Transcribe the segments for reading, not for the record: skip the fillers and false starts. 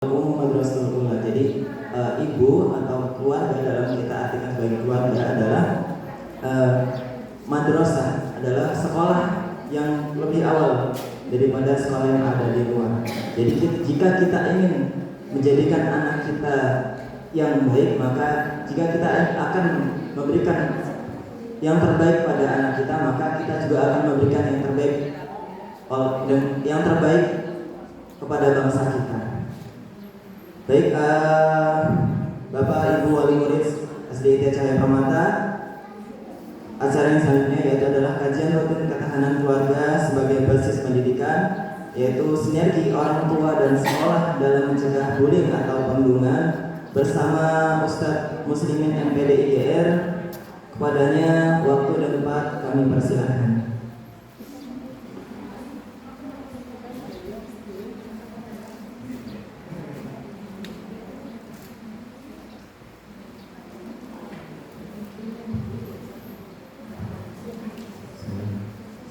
Madrasatul Ula. Jadi ibu atau keluarga, dalam kita artikan sebagai keluarga, adalah madrasah, adalah sekolah yang lebih awal daripada sekolah yang ada di luar. Jadi jika kita ingin menjadikan anak kita yang baik, maka jika kita akan memberikan yang terbaik pada anak kita, maka kita juga akan memberikan yang terbaik dan yang terbaik kepada bangsa kita. Baik, Bapak Ibu Wali Murid SDIT Cahaya Permata, acara yang selanjutnya yaitu adalah kajian rutin ketahanan keluarga sebagai basis pendidikan, yaitu sinergi orang tua dan sekolah dalam mencegah bullying atau perundungan, bersama Ustadz Muslimin MPD IGR. Kepadanya waktu dan tempat kami persilahkan.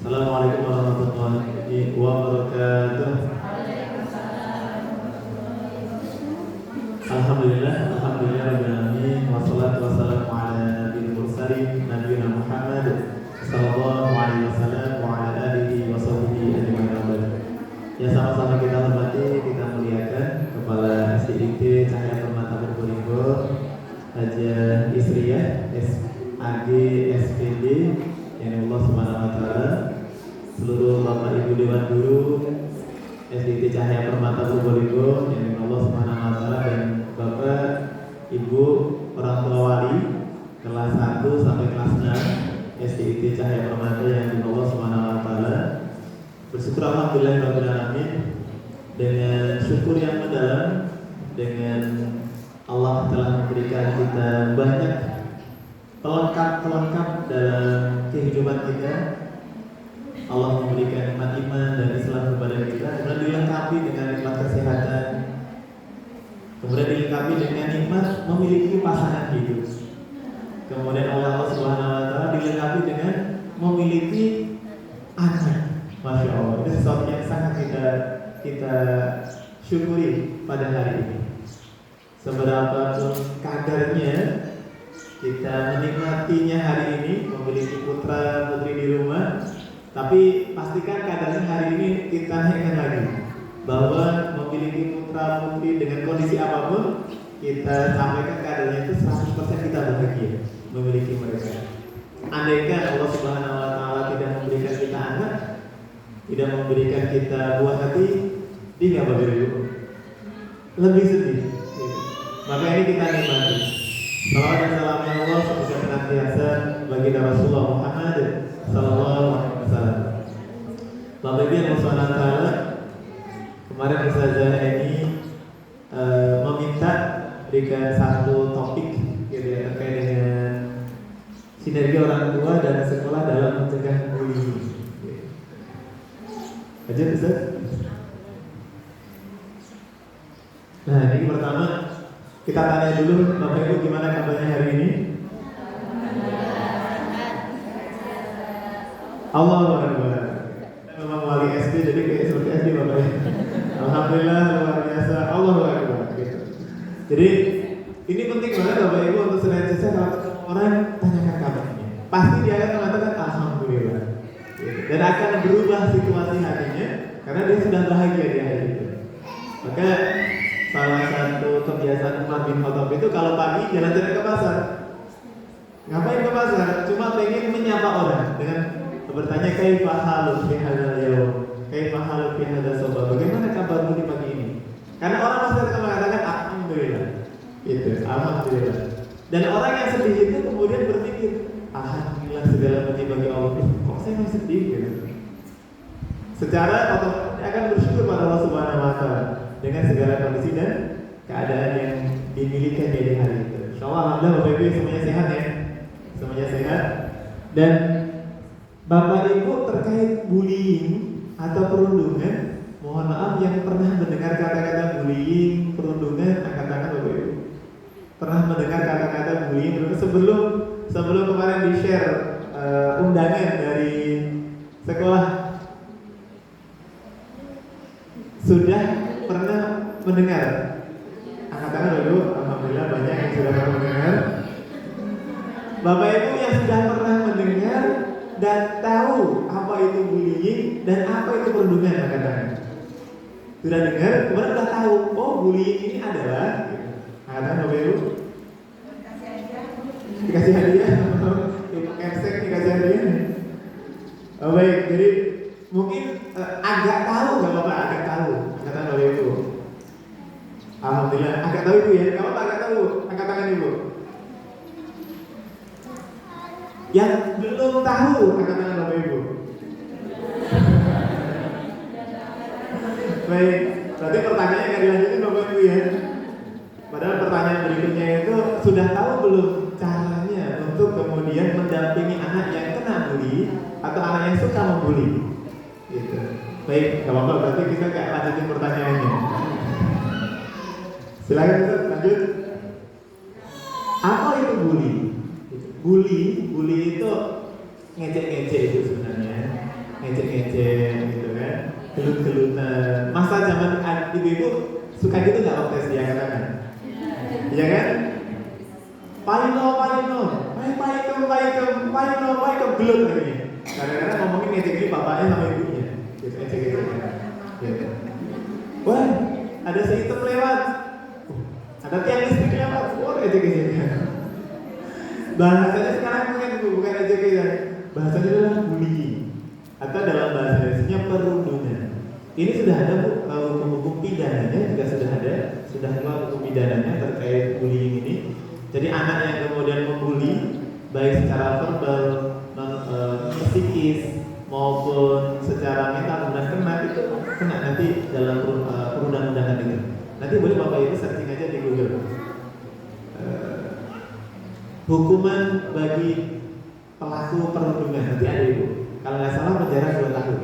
Assalamualaikum warahmatullahi wabarakatuh. Alhamdulillah rabbil alamin, wassalatu wassalamu ala nabiyil mursalin nabiyina Muhammad sallallahu alaihi wasallam wa ala alihi wa sahbihi ajmain. Ya, sama-sama kita hormati, kita muliakan Kepala SDIT Cahaya Permata Probolinggo, Hajiah Isriyah SAG SPD yang Allah Subhanahu wa taala, seluruh Bapak Ibu Dewan Guru SDIT Cahaya Permata Probolinggo yang Allah Subhanahu wa taala, dan Bapak Ibu orang tua wali kelas 1 sampai kelas 6 SDIT Cahaya Permata yang Allah Subhanahu wa taala. Bersyukur alhamdulillah rabbil alamin, dengan syukur yang mendalam, dengan Allah telah memberikan kita banyak pelengkap dalam kehidupan kita. Allah memberikan nikmat iman dan Islam kepada kita, kemudian dilengkapi dengan nikmat kesehatan, kemudian dilengkapi dengan nikmat memiliki pasangan hidup, kemudian Allah Subhanahu wa taala dilengkapi dengan memiliki anak. Masya Allah, itu sesuatu yang sangat kita syukuri pada hari ini. Seberapa pun kadarnya kita menikmatinya hari ini, memiliki putra putri di rumah, tapi pastikan kadarnya hari ini kita naikkan lagi, bahwa memiliki putra putri dengan kondisi apapun, kita sampaikan kadarnya itu 100% kita bahagia memiliki mereka. Andaikan Allah Subhanahu wa taala tidak memberikan kita anak, tidak memberikan kita buah hati, dia Bapak Ibu lebih sedih. Maka ini kita nikmati. Salawat dan salamnya Allah semoga senantiasa bagi Rasulullah Muhammad sallallahu alaihi wasallam. Bapak Ibu yang Allah taala, kemarin Ustazah ini meminta berikan satu topik gitu ya, terkait dengan sinergi orang tua dan sekolah dalam mencegah bullying. Aja Ustaz. Nah, ini pertama kita tanya dulu Bapak Ibu, gimana kabarnya hari ini? Allahu Akbar. Memang wali SD, jadi kayak seperti SD Bapak Ibu. Alhamdulillah luar biasa. Allahu Akbar. Jadi ini penting banget Bapak Ibu untuk senantiasa kalau ketemu orang tanyakan kabarnya. Pasti dia akan mengatakan alhamdulillah. Dan akan berubah situasi hatinya karena dia sudah bahagia di hari itu. Maka salah satu kebiasaan Umar bin Khattab itu kalau pagi jalan-jalan ke pasar. Ngapain ke pasar? Cuma pengen menyapa orang dengan bertanya kaifa haluk fi hadzal yaum, kaifa haluk fi hadzal sabah. Bagaimana kabarmu di pagi ini? Karena orang pasti akan mengatakan alhamdulillah. Itu, alhamdulillah. Dan orang yang sedih itu kemudian berpikir, alhamdulillah segala puji bagi Allah. Kok saya masih sedih gitu? Secara otomatis akan bersyukur pada Allah Subhanahu wa taala dengan segala kondisi dan keadaan yang dimiliki di hari itu. Insyaallah alhamdulillah Bapak Ibu semuanya sehat ya. Semuanya sehat. Dan Bapak Ibu terkait bullying atau perundungan, mohon maaf yang pernah mendengar kata-kata bullying, perundungan, angkat tangan Bapak Ibu. Pernah mendengar kata-kata bullying sebelum kemarin di-share undangan dari sekolah, sudah pernah mendengar Katakan dulu, alhamdulillah banyak yang sudah pernah mendengar. Bapak Ibu yang sudah pernah mendengar dan tahu apa itu bullying dan apa itu perundungan, katakan. Sudah dengar, kemudian sudah tahu, oh bullying ini adalah, katakan Bapak Ibu. Dikasih hadiah, efek dikasih hadiah. Oh, baik, jadi mungkin agak tahu, nggak apa-apa, agak tahu, katakan Bapak Ibu. Alhamdulillah, agak tahu Ibu ya, nggak apa-apa, agak tahu, angkat tangan Ibu. Yang belum tahu, angkat tangan Bapak Ibu. Baik, berarti pertanyaannya nggak dilanjutin Bapak Ibu ya. Padahal pertanyaan berikutnya itu sudah tahu belum caranya untuk kemudian mendampingi anak yang kena bully atau anak yang suka membuli. Gitu. Baik, nggak apa-apa, berarti kita kayak lanjutin pertanyaannya. Silakan Ustaz, lanjut. Apa itu bully? Bully itu ngecek-ngecek itu sebenarnya, ngecek-ngecek gitu kan, gelut-gelutan. Masa zaman ibu-ibu suka gitu nggak waktu SD ya katakan? Iya kan? Painom, gelut lagi. Kadang-kadang ngomongin ngecek ini bapaknya sama ibunya, gitu ngecek-ngecek. Gitu. Wah, ada si hitam lewat. Ada tiang listrik lewat, ngecek-ngecek. Bahasanya sekarang bukan ngecek-ngecek. Bahasanya adalah bullying atau dalam bahasa Indonesia perundungan. Ini sudah ada hukum pidananya juga sudah keluar hukum pidananya terkait bullying ini. Jadi anak yang kemudian membuli baik secara verbal, psikis maupun secara mental dan kena itu kena nanti dalam perundang-undangan itu. Nanti boleh Bapak Ibu searching aja di Google. Hukuman bagi pelaku perundungan nanti ada Ibu. Kalau nggak salah penjara 2 tahun.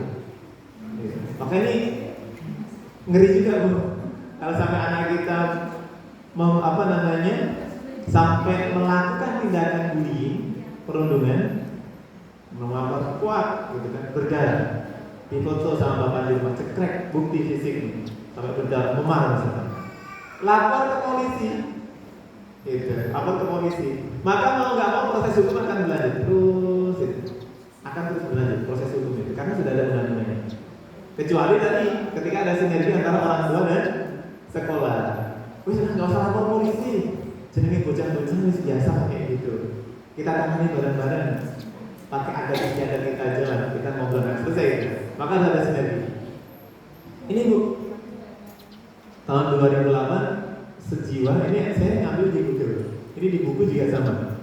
Maka ini ngeri juga Bu. Kalau sampai anak kita sampai melakukan tindakan bullying, perundungan, melamar kuat, gitu kan, berdarah, difoto sama bapak di rumah, cekrek, bukti fisik, sampai berdarah, memar misalnya. Lapor ke polisi, gitu, lapor ke polisi. Maka mau nggak mau proses hukum akan berlanjut terus, gitu. Akan terus berlanjut proses hukum itu, karena sudah ada undang-undangnya. Kecuali tadi ketika ada sinergi antara orang tua dan sekolah. Wih, nggak usah lapor polisi. Jenenge bocah-bocah wis biasa kayak gitu. Kita tangani bareng-bareng. Pakai adat istiadat kita aja lah. Kita ngobrol selesai. Maka ada sinergi. Ini Bu, tahun 2008 sejiwa. Ini saya ngambil di Google. Ini di buku juga sama.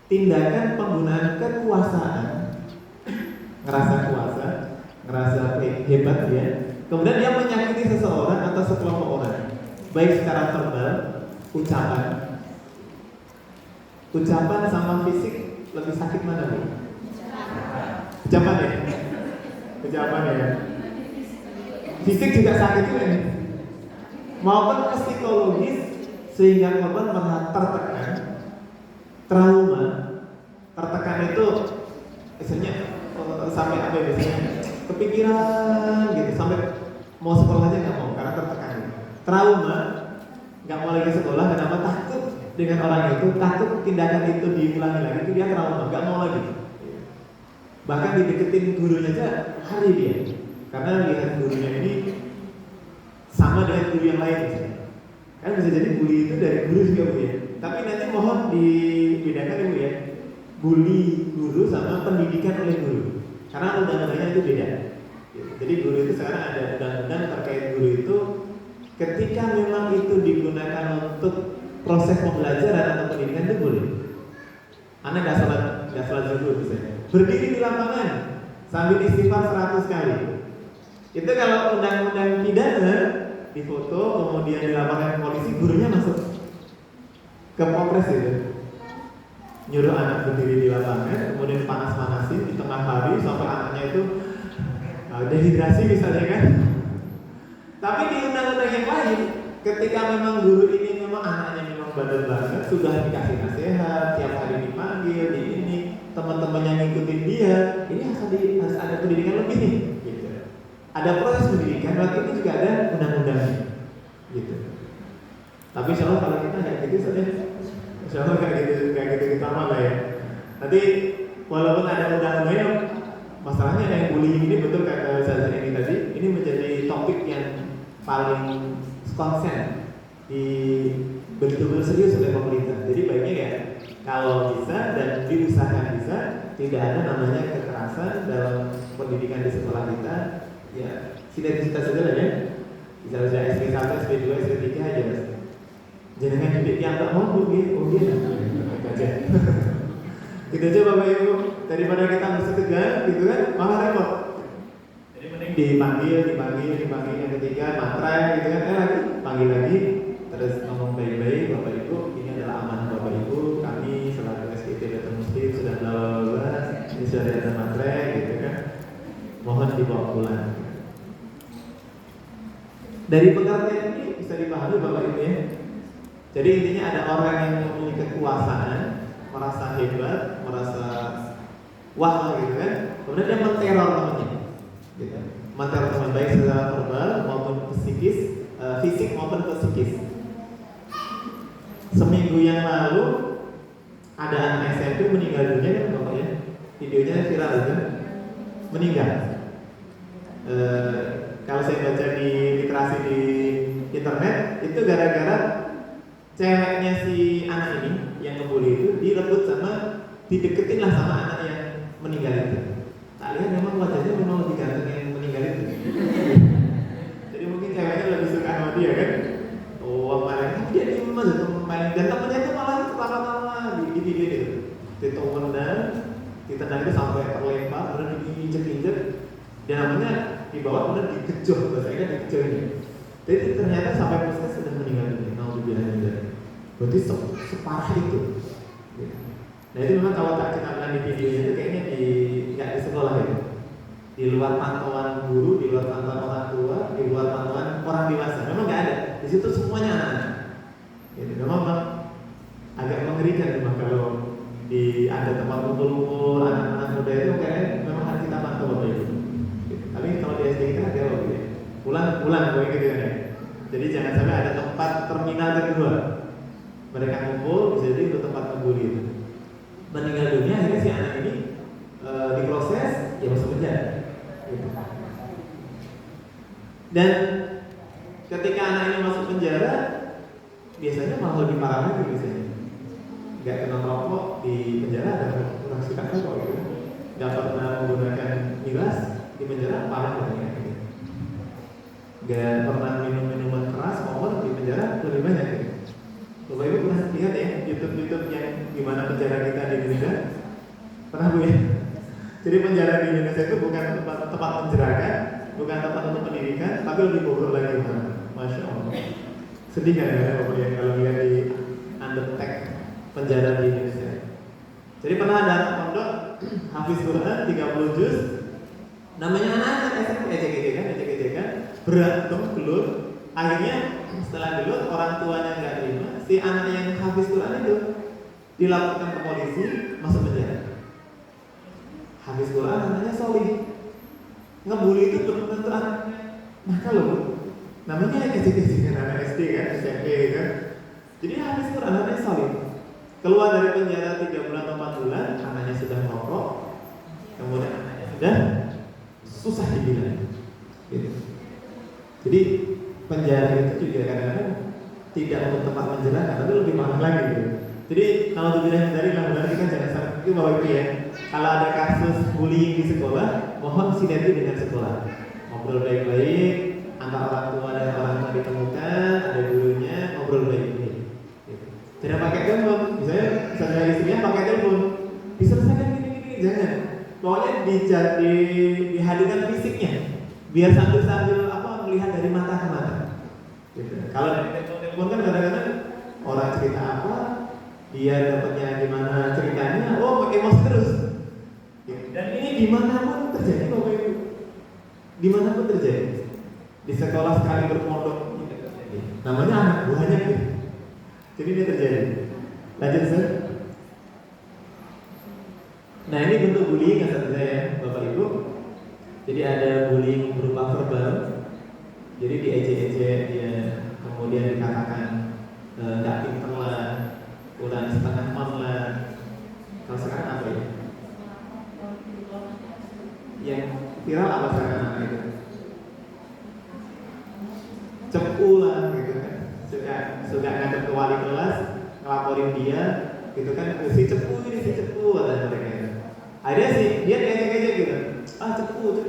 Tindakan penggunaan kekuasaan, ngerasa kuasa, ngerasa hebat ya. Kemudian dia menyakiti seseorang atau sekelompok orang, baik secara verbal, ucapan sama fisik lebih sakit mana Bu? Ucapan ya? Ucapan ya. Fisik juga sakit juga nih. Maupun psikologis sehingga korban merasa tertekan, trauma, tertekan itu biasanya sampai apa biasanya? Kepikiran gitu sampai mau sekolah aja nggak mau karena tertekan. Trauma, nggak mau lagi sekolah kenapa? Takut dengan orang itu, takut tindakan itu diulangi lagi, itu dia trauma, nggak mau lagi. Bahkan dideketin gurunya aja hari dia, karena lihat gurunya ini sama dengan guru yang lain misalnya. Kan bisa jadi bully itu dari guru juga Bu ya. Tapi nanti mohon dibedakan ya Bu ya, bully guru sama pendidikan oleh guru. Karena undang-undangnya itu beda. Jadi guru itu sekarang ada undang-undang terkait guru itu ketika memang itu digunakan untuk proses pembelajaran atau pendidikan itu boleh. Anak nggak salat zuhur misalnya, berdiri di lapangan sambil istighfar 100 kali. Itu kalau undang-undang pidana difoto kemudian dilaporkan ke polisi, gurunya masuk ke Polres itu. Nyuruh anak berdiri di lapangan, kemudian panas-panasin di tengah hari sampai anaknya itu dehidrasi misalnya kan. Tapi di undang-undang yang lain, ketika memang guru ini memang anaknya memang bandel banget, sudah dikasih nasihat, tiap hari dipanggil, di ini teman-temannya ngikutin dia, ini harus ada pendidikan lebih nih. Gitu. Ada proses pendidikan, waktu itu juga ada undang-undangnya. Gitu. Tapi insya Allah kalau kita kayak gitu saja, insya Allah kayak gitu kita malah ya. Nanti walaupun ada undang-undangnya, masalahnya yang bullying ini betul kata Ustaz ini tadi, ini menjadi topik yang paling konsen di betul-betul serius oleh pemerintah. Jadi baiknya ya kalau bisa dan diusahakan bisa tidak ada namanya kekerasan dalam pendidikan di sekolah kita. Ya cita-cita saja lah ya. Bisa saja SP1, SP2, SP3 aja mas. Jangan didik yang tak mau gitu, aja. Gitu aja Bapak Ibu, daripada kita mesti tegang gitu kan, malah repot. Jadi mending dipanggil yang ketiga matre gitu kan, lagi panggil lagi, terus ngomong baik-baik Bapak Ibu, ini adalah amanah Bapak Ibu, kami selaku SKT Data Muslim sudah bla ini sudah ada matre gitu kan, mohon dibawa pulang. Dari pengertian ini bisa dipahami Bapak Ibu ya. Jadi intinya ada orang yang memiliki kekuasaan, merasa hebat, merasa wah gitu kan, kemudian dia menteror temannya, gitu. Menteror teman baik secara verbal maupun psikis, fisik maupun psikis. Seminggu yang lalu ada anak SMP meninggal dunia kan Bapak ya, videonya viral itu, meninggal. Kalau saya baca di literasi di internet itu gara-gara ceweknya si anak ini yang ngebully itu direbut sama dideketin lah sama anak yang meninggal itu. Tak lihat memang wajahnya memang lebih ganteng yang meninggal itu. Jadi mungkin ceweknya lebih suka sama dia kan. Oh malah dia cuma main dan temennya itu malah ketawa-tawa di video itu. Ditendang itu sampai terlempar, kemudian diinjek-injek. Dan namanya di bawah kemudian dikejoh, bahasa kita dikejoh ini. Jadi ternyata sampai puskes sudah meninggal dunia. Berarti separah itu. Nah itu memang kalau tak kita bilang di videonya itu kayaknya nggak di sekolah ya, di luar pantauan guru, di luar pantauan orang tua, di luar pantauan orang dewasa. Memang nggak ada. Di situ semuanya anak-anak. Jadi memang agak mengerikan memang kalau di ada tempat kumpul-kumpul anak-anak muda itu kayaknya memang harus kita pantau Bapak Ibu. Tapi kalau di SD kita ada loh, pulang kayak gitu kan ya. Jadi jangan sampai ada tempat terminal kedua. Mereka kumpul, bisa jadi untuk tempat ngebully itu. Meninggal dunia, akhirnya si anak ini diproses, ya masuk penjara. Gitu. Dan ketika anak ini masuk penjara, biasanya malah lebih parah lagi biasanya. Gak kena rokok di penjara ada kurang suka rokok gitu. Gak pernah menggunakan miras di penjara parah banget. Gitu. Gak pernah minum minuman keras maupun di penjara lebih banyak. Gitu. Bapak Ibu pernah lihat ya YouTube yang gimana penjara kita di Indonesia? Pernah Bu ya? Jadi penjara di Indonesia itu bukan tempat menjerakan, bukan tempat untuk pendidikan, tapi lebih bobrok lagi mana? Masya Allah. Sedih kan ya Bapak ya kalau lihat di undertake penjara di Indonesia. Jadi pernah ada anak pondok hafiz Quran 30 juz, namanya anak-anak SMP ejek-ejekan, berantem gelut. Akhirnya setelah gelut orang tuanya nggak terima, si anak yang hafiz Quran itu dilaporkan ke polisi, masuk penjara. Hafiz Quran namanya Solih, ngebully itu belum tentu anaknya nakal loh. Namanya ejek-ejekan anak SD kan, SMP kan. Jadi hafiz Quran namanya Solih. Keluar dari penjara 3 bulan atau 4 bulan, anaknya sudah merokok, kemudian anaknya sudah susah dibilang. Gitu. Jadi penjara itu juga kadang-kadang tidak untuk tempat menjelaskan, tapi lebih mahal lagi gitu. Jadi kalau dibilang dari mudah-mudahan kita jangan sampai itu Bapak Ibu ya. Kalau ada kasus bullying di sekolah, mohon sinergi dengan sekolah. Ngobrol baik-baik antara orang tua dan orang tua ditemukan, ada gurunya, ngobrol baik-baik. Gitu. Jangan pakai telepon, misalnya istrinya pakai telepon, diselesaikan gini-gini, jangan. Pokoknya dihadirkan fisiknya, biar sambil melihat dari mata ke mata. Gitu. Kalau dari telepon kan kadang-kadang orang cerita apa, dia dapatnya gimana ceritanya, emosi terus. Gitu. Dan ini dimanapun terjadi Bapak Ibu, dimanapun terjadi. Di sekolah sekali berpondok ini terjadi. Namanya anak buahnya gitu. Jadi ini terjadi. Lanjut Sir. Nah ini bentuk bullying yang satu saya Bapak Ibu. Jadi ada bullying berupa verbal. Jadi diejek-ejek, dia kemudian dikatakan nggak pinter lah, kurang setengah mon lah. Kalau sekarang apa ya? Yang viral apa sekarang anak itu? Cepu lah gitu kan, suka ngadep ke wali kelas, ngelaporin dia, gitu kan, si cepu kata mereka itu. Ada sih, dia ngejek gitu, cepu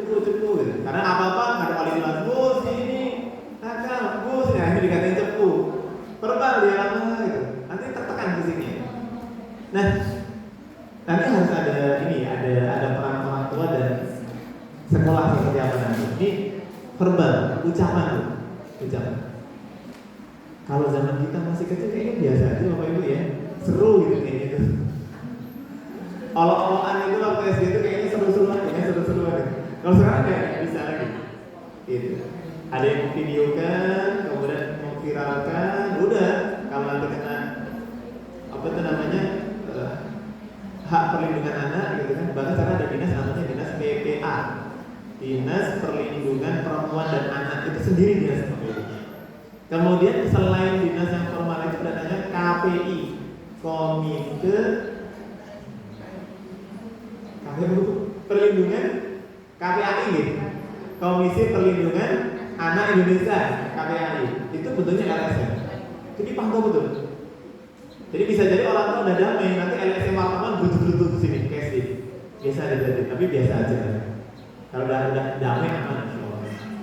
gitu. Karena apa-apa nggak ada wali kelas, bos ini nakal, bos ya ini dikatain cepu, verbal dia lama gitu, nanti tertekan fisiknya. Nah, nanti harus ada peran orang tua dan sekolah seperti apa nanti. Ini verbal, ucapan. Kalau zaman kita masih kecil kayaknya biasa aja Bapak Ibu ya, seru gitu kayaknya tuh. Olok-olokan itu waktu SD itu kayaknya seru-seruan. Kalau sekarang kayak bisa lagi. Gitu. Ada yang videokan, kemudian memviralkan, udah. Kalau nanti kena hak perlindungan anak gitu kan. Bahkan sekarang ada dinas namanya dinas PPA. Dinas Perlindungan Perempuan dan Anak itu sendiri dinas Bapak Ibu. Kemudian selain dinas yang formal itu ada namanya KPI, Komite Perlindungan KPAI gitu. Komisi Perlindungan Anak Indonesia KPAI. Itu bentuknya LSM. Itu dipantau betul. Jadi bisa jadi orang tua udah damai, nanti LSM wartawan butuh-butuh ke sini, casting. Biasa ada, tapi biasa aja. Kalau udah damai aman,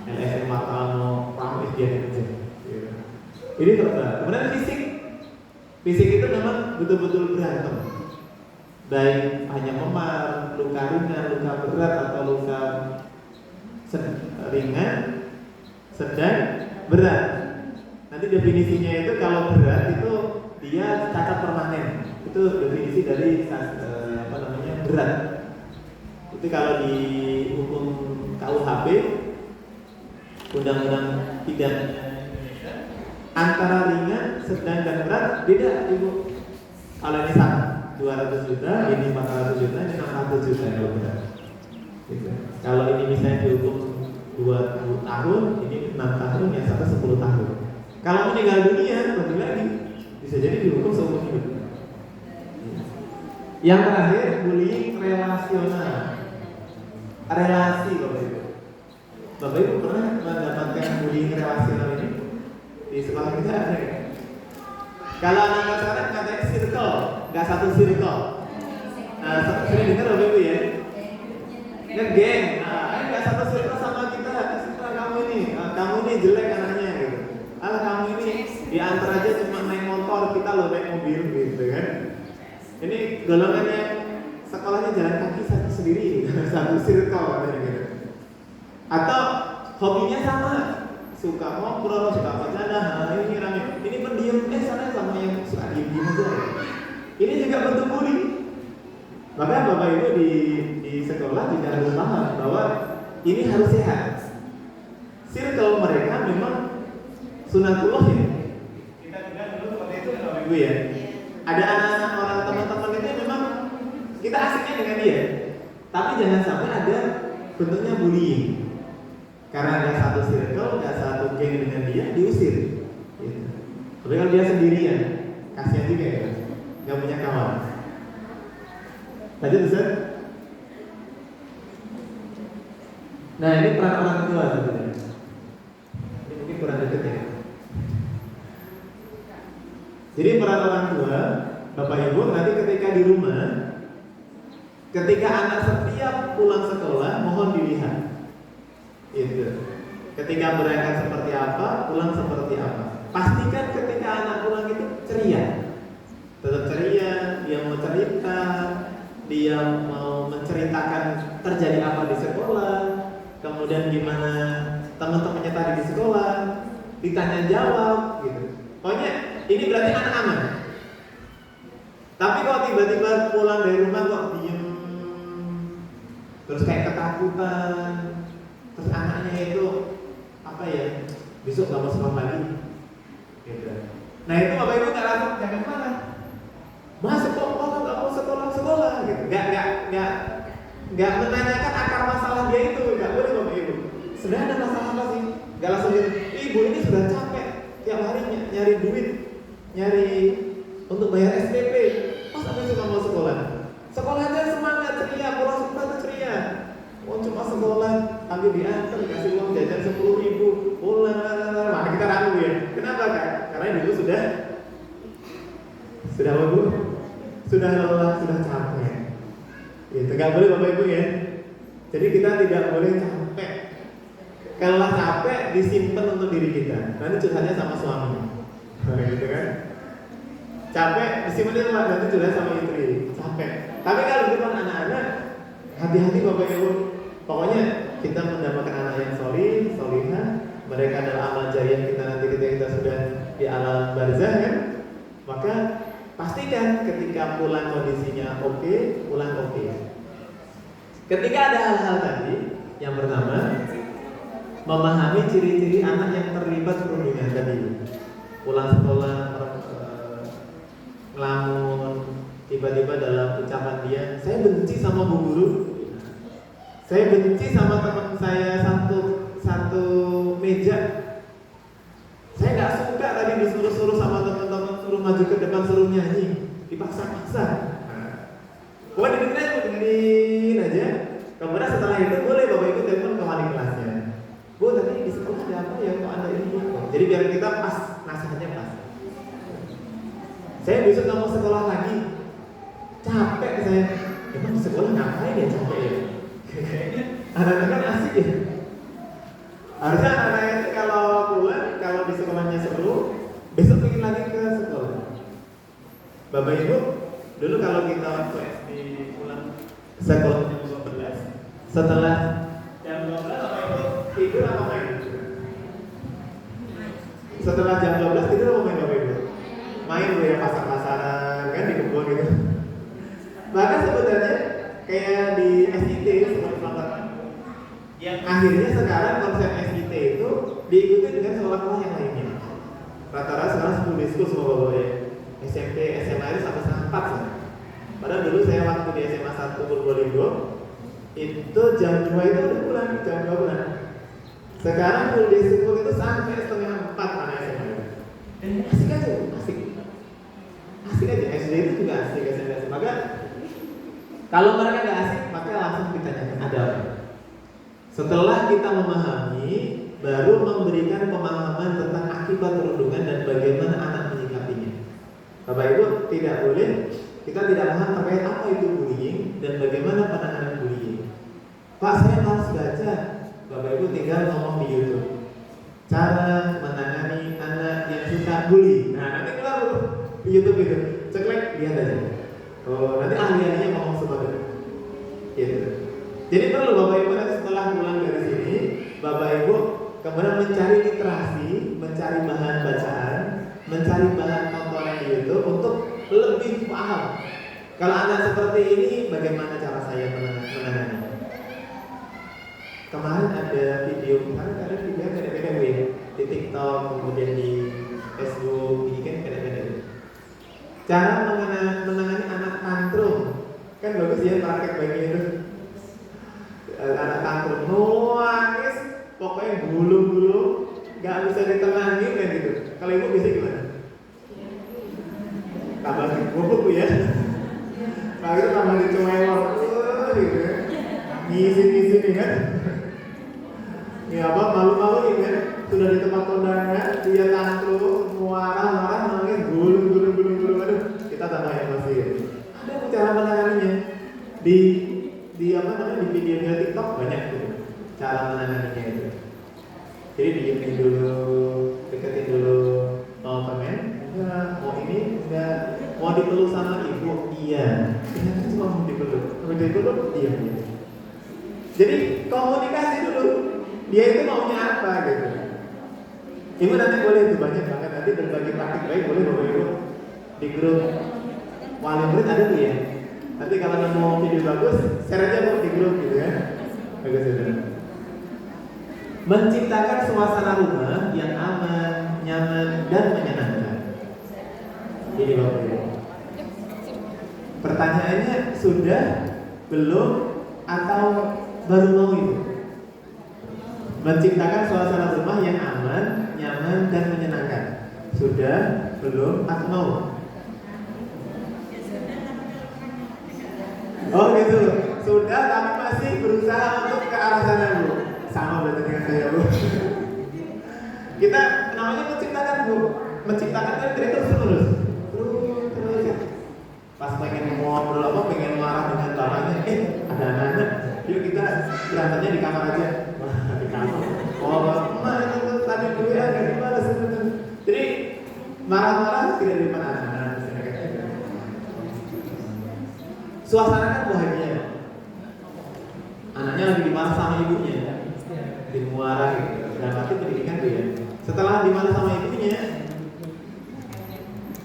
LSM wartawan mau pamit dia aja. Ini terbang. Kemudian fisik itu memang betul-betul berantem. Baik hanya memar, luka ringan, luka berat atau luka ringan, sedang, berat. Nanti definisinya itu kalau berat itu dia cacat permanen. Itu definisi dari berat. Itu kalau di hukum KUHP, Undang-Undang Pidana antara ringan, sedang dan berat beda Ibu. Kalau ini 200 juta, ini 400 juta, ini 600 juta kalau berat. Gitu. Kalau ini misalnya dihukum 20 tahun, ini 6 tahun, yang satu 10 tahun. Kalau meninggal dunia, lebih lagi bisa jadi dihukum seumur hidup. Yang terakhir, bullying relasional. Relasi Bapak Ibu. Bapak Ibu pernah mendapatkan bullying relasional ini? Di sekolah kita ada ya? Kalau anak-anak sekarang katanya circle, nggak satu circle. Sering dengar Bapak Ibu ya? Ngegeng, ini nggak satu circle sama kita. Kamu ini jelek anaknya gitu. Kamu ini diantar aja cuma naik motor, kita loh naik mobil gitu kan? Ini golongannya sekolahnya jalan kaki sendiri, satu circle gitu. Atau hobinya sama. Suka ngobrol, suka bercanda, ini rame. Ini pendiam, sana sama yang suka diem aja. Ini juga bentuk bullying. Maka Bapak Ibu di sekolah juga harus paham bahwa ini harus sehat. Circle mereka memang sunatullah ya. Kita bilang dulu seperti itu Bapak Ibu ya. Ada anak-anak orang teman-teman itu memang kita asiknya dengan dia. Tapi jangan sampai ada bentuknya bullying. Karena ada satu circle, ada satu geng dengan dia, diusir. Gitu. Tapi kalau dia sendirian, kasihan juga ya, nggak punya kawan. Lanjut Ustaz. Nah ini peran orang tua sebenarnya. Ini mungkin kurang dekat ya. Jadi peran orang tua, Bapak Ibu nanti ketika di rumah, ketika anak setiap pulang sekolah, mohon dilihat. Itu. Ketika berangkat seperti apa, pulang seperti apa. Pastikan ketika anak pulang itu ceria. Tetap ceria, dia mau cerita, dia mau menceritakan terjadi apa di sekolah, kemudian gimana teman-temannya tadi di sekolah, ditanya jawab gitu. Pokoknya ini berarti anak aman. Tapi kalau tiba-tiba pulang dari rumah kok diem, terus kayak ketakutan, terus anaknya itu besok nggak mau sekolah lagi, gitu. Nah itu Bapak Ibu nggak langsung jangan marah, masuk kok nggak mau sekolah, gitu. Nggak menanyakan akar masalah dia itu, nggak boleh Bapak Ibu. Sebenarnya ada masalah apa sih? Nggak langsung gitu, ibu ini sudah capek tiap hari nyari duit, nyari untuk bayar SPP, masa besok nggak mau sekolah? Sekolahnya semangat, ceria, pulang sekolah tuh ceria. Oh cuma sekolah, tapi diantar dikasih uang jajan 10.000, pulang, mana kita ragu ya? Kenapa Kak? Karena dulu sudah apa Bu? Sudah lelah, sudah capek. Itu nggak boleh Bapak Ibu ya. Jadi kita tidak boleh capek. Kalau capek disimpan untuk diri kita. Nanti curhatnya sama suami, gitu kan? Capek disimpan di rumah, nanti curhat sama istri. Capek. Tapi kalau bukan anak-anak, hati-hati Bapak Ibu. Pokoknya kita mendapatkan anak yang solihah. Mereka adalah amal jariah kita nanti ketika kita sudah di alam barzah ya. Maka pastikan ketika pulang kondisinya oke, pulang oke. Ketika ada hal-hal tadi, yang pertama memahami ciri-ciri anak yang terlibat perundungan tadi. Pulang sekolah ngelamun, tiba-tiba dalam ucapan dia, saya benci sama bu guru, saya benci sama teman saya satu meja, saya nggak suka tadi disuruh-suruh sama teman-teman, suruh maju ke depan, suruh nyanyi, dipaksa-paksa. Pokoknya dengerin aja. Kemudian setelah itu boleh Bapak Ibu telepon ke wali kelasnya. Bu, tadi di sekolah ada apa ya? Kok ada ini? Jadi biar kita pas, nasihatnya pas. Saya besok nggak mau sekolah lagi. Capek saya. Emang di sekolah ngapain ya capek ya? Kayaknya anak-anak kan asik ya. Harusnya anak-anak itu kalau pulang, kalau di sekolahnya seru, besok ingin lagi ke sekolah. Bapak Ibu, dulu kalau kita waktu SD pulang sekolah jam 12, setelah jam 12 Bapak Ibu tidur apa main? Setelah jam 12 tidur apa main Bapak Ibu? Main ya pasar-pasaran kan di kebun gitu. Bahkan sebenarnya kayak di SIT sekolah pelanggaran yang akhirnya sekarang konsep SIT itu diikuti dengan sekolah-sekolah yang lainnya. Rata-rata sekarang school semua Bapak ya. SMP, SMA itu sampai 4 sana. Padahal dulu saya waktu di SMA 1 Purbolinggo itu jam 2 itu udah pulang, jam 2 pulang. Sekarang full day school itu sampai setengah 4 anak SMA. Asik aja, asik aja. SD itu juga asik. Maka kalau mereka nggak asik, maka langsung kita tanyakan ada apa. Setelah kita memahami, baru memberikan pemahaman tentang akibat perundungan dan bagaimana anak menyikapinya. Bapak Ibu tidak boleh, kita tidak paham terkait apa itu bullying dan bagaimana penanganan bullying. Pak, saya harus baca. Bapak Ibu tinggal ngomong di YouTube cara menangani anak yang suka bully. Nah nanti keluar di YouTube itu, ceklek lihat aja. Oh nanti ahli-ahlinya ngomong seperti gitu. Jadi perlu Bapak Ibu nanti setelah pulang dari sini, Bapak Ibu kemudian mencari literasi, mencari bahan bacaan, mencari bahan tontonan di YouTube untuk lebih paham. Kalau anak seperti ini, bagaimana cara saya menangani? Kemarin ada video, beda-beda ya, di TikTok, kemudian di Facebook, ini kan beda-beda. Cara menangani anak tantrum, kan bagus ya praktek baiknya itu. Anak tantrum nangis, pokoknya gulung-gulung, nggak bisa ditenangin kan gitu. Kalau ibu bisa gimana? Tambah dipukul ya. Kalau itu tambah dicuelor, gitu ya. Ngisi-ngisi nih kan. Ini apa? Malu-maluin kan? Sudah di tempat kondangan, dia tantrum, marah, nangis, gulung. Aduh, kita tambah emosi. Ada cara menanganinya di video TikTok banyak gitu. Cara menanganinya itu. Jadi diemin dulu, deketin dulu, mau komen, enggak, mau ini, enggak, mau dipeluk sama ibu, iya, kan cuma mau dipeluk, iya. Jadi komunikasi dulu, dia itu maunya apa gitu. Ibu nanti boleh itu banyak banget nanti berbagi praktik baik boleh Bapak Ibu di grup wali murid ada tuh ya. Nanti kalau mau video bagus, share aja Bu di grup gitu ya. Bagus ya. Menciptakan suasana rumah yang aman, nyaman, dan menyenangkan. Ini Bapak Ibu. Pertanyaannya sudah, belum, atau baru mau itu? Menciptakan suasana rumah yang aman, nyaman, dan menyenangkan. Sudah, Belum? Atau mau? Oh gitu. Sudah, tapi masih berusaha untuk ke arah sana, Bu. Sama berarti dengan saya, Bu. Kita namanya menciptakan, Bu. Menciptakan kan terus. Terus. Pas pengen ngobrol apa, pengen marah dengan bapaknya, ada anak-anak. Yuk kita berantemnya di kamar aja. Wah, di kamar. Oh, Mama itu tadi dulu ya, gak dibalas. Jadi marah-marah tidak di depan anak-anak. Suasana kan bahagia. Anaknya lagi dimarah sama ibunya, dimuarahi. Dan berarti pendidikan tuh ya. Setelah dimarah sama ibunya,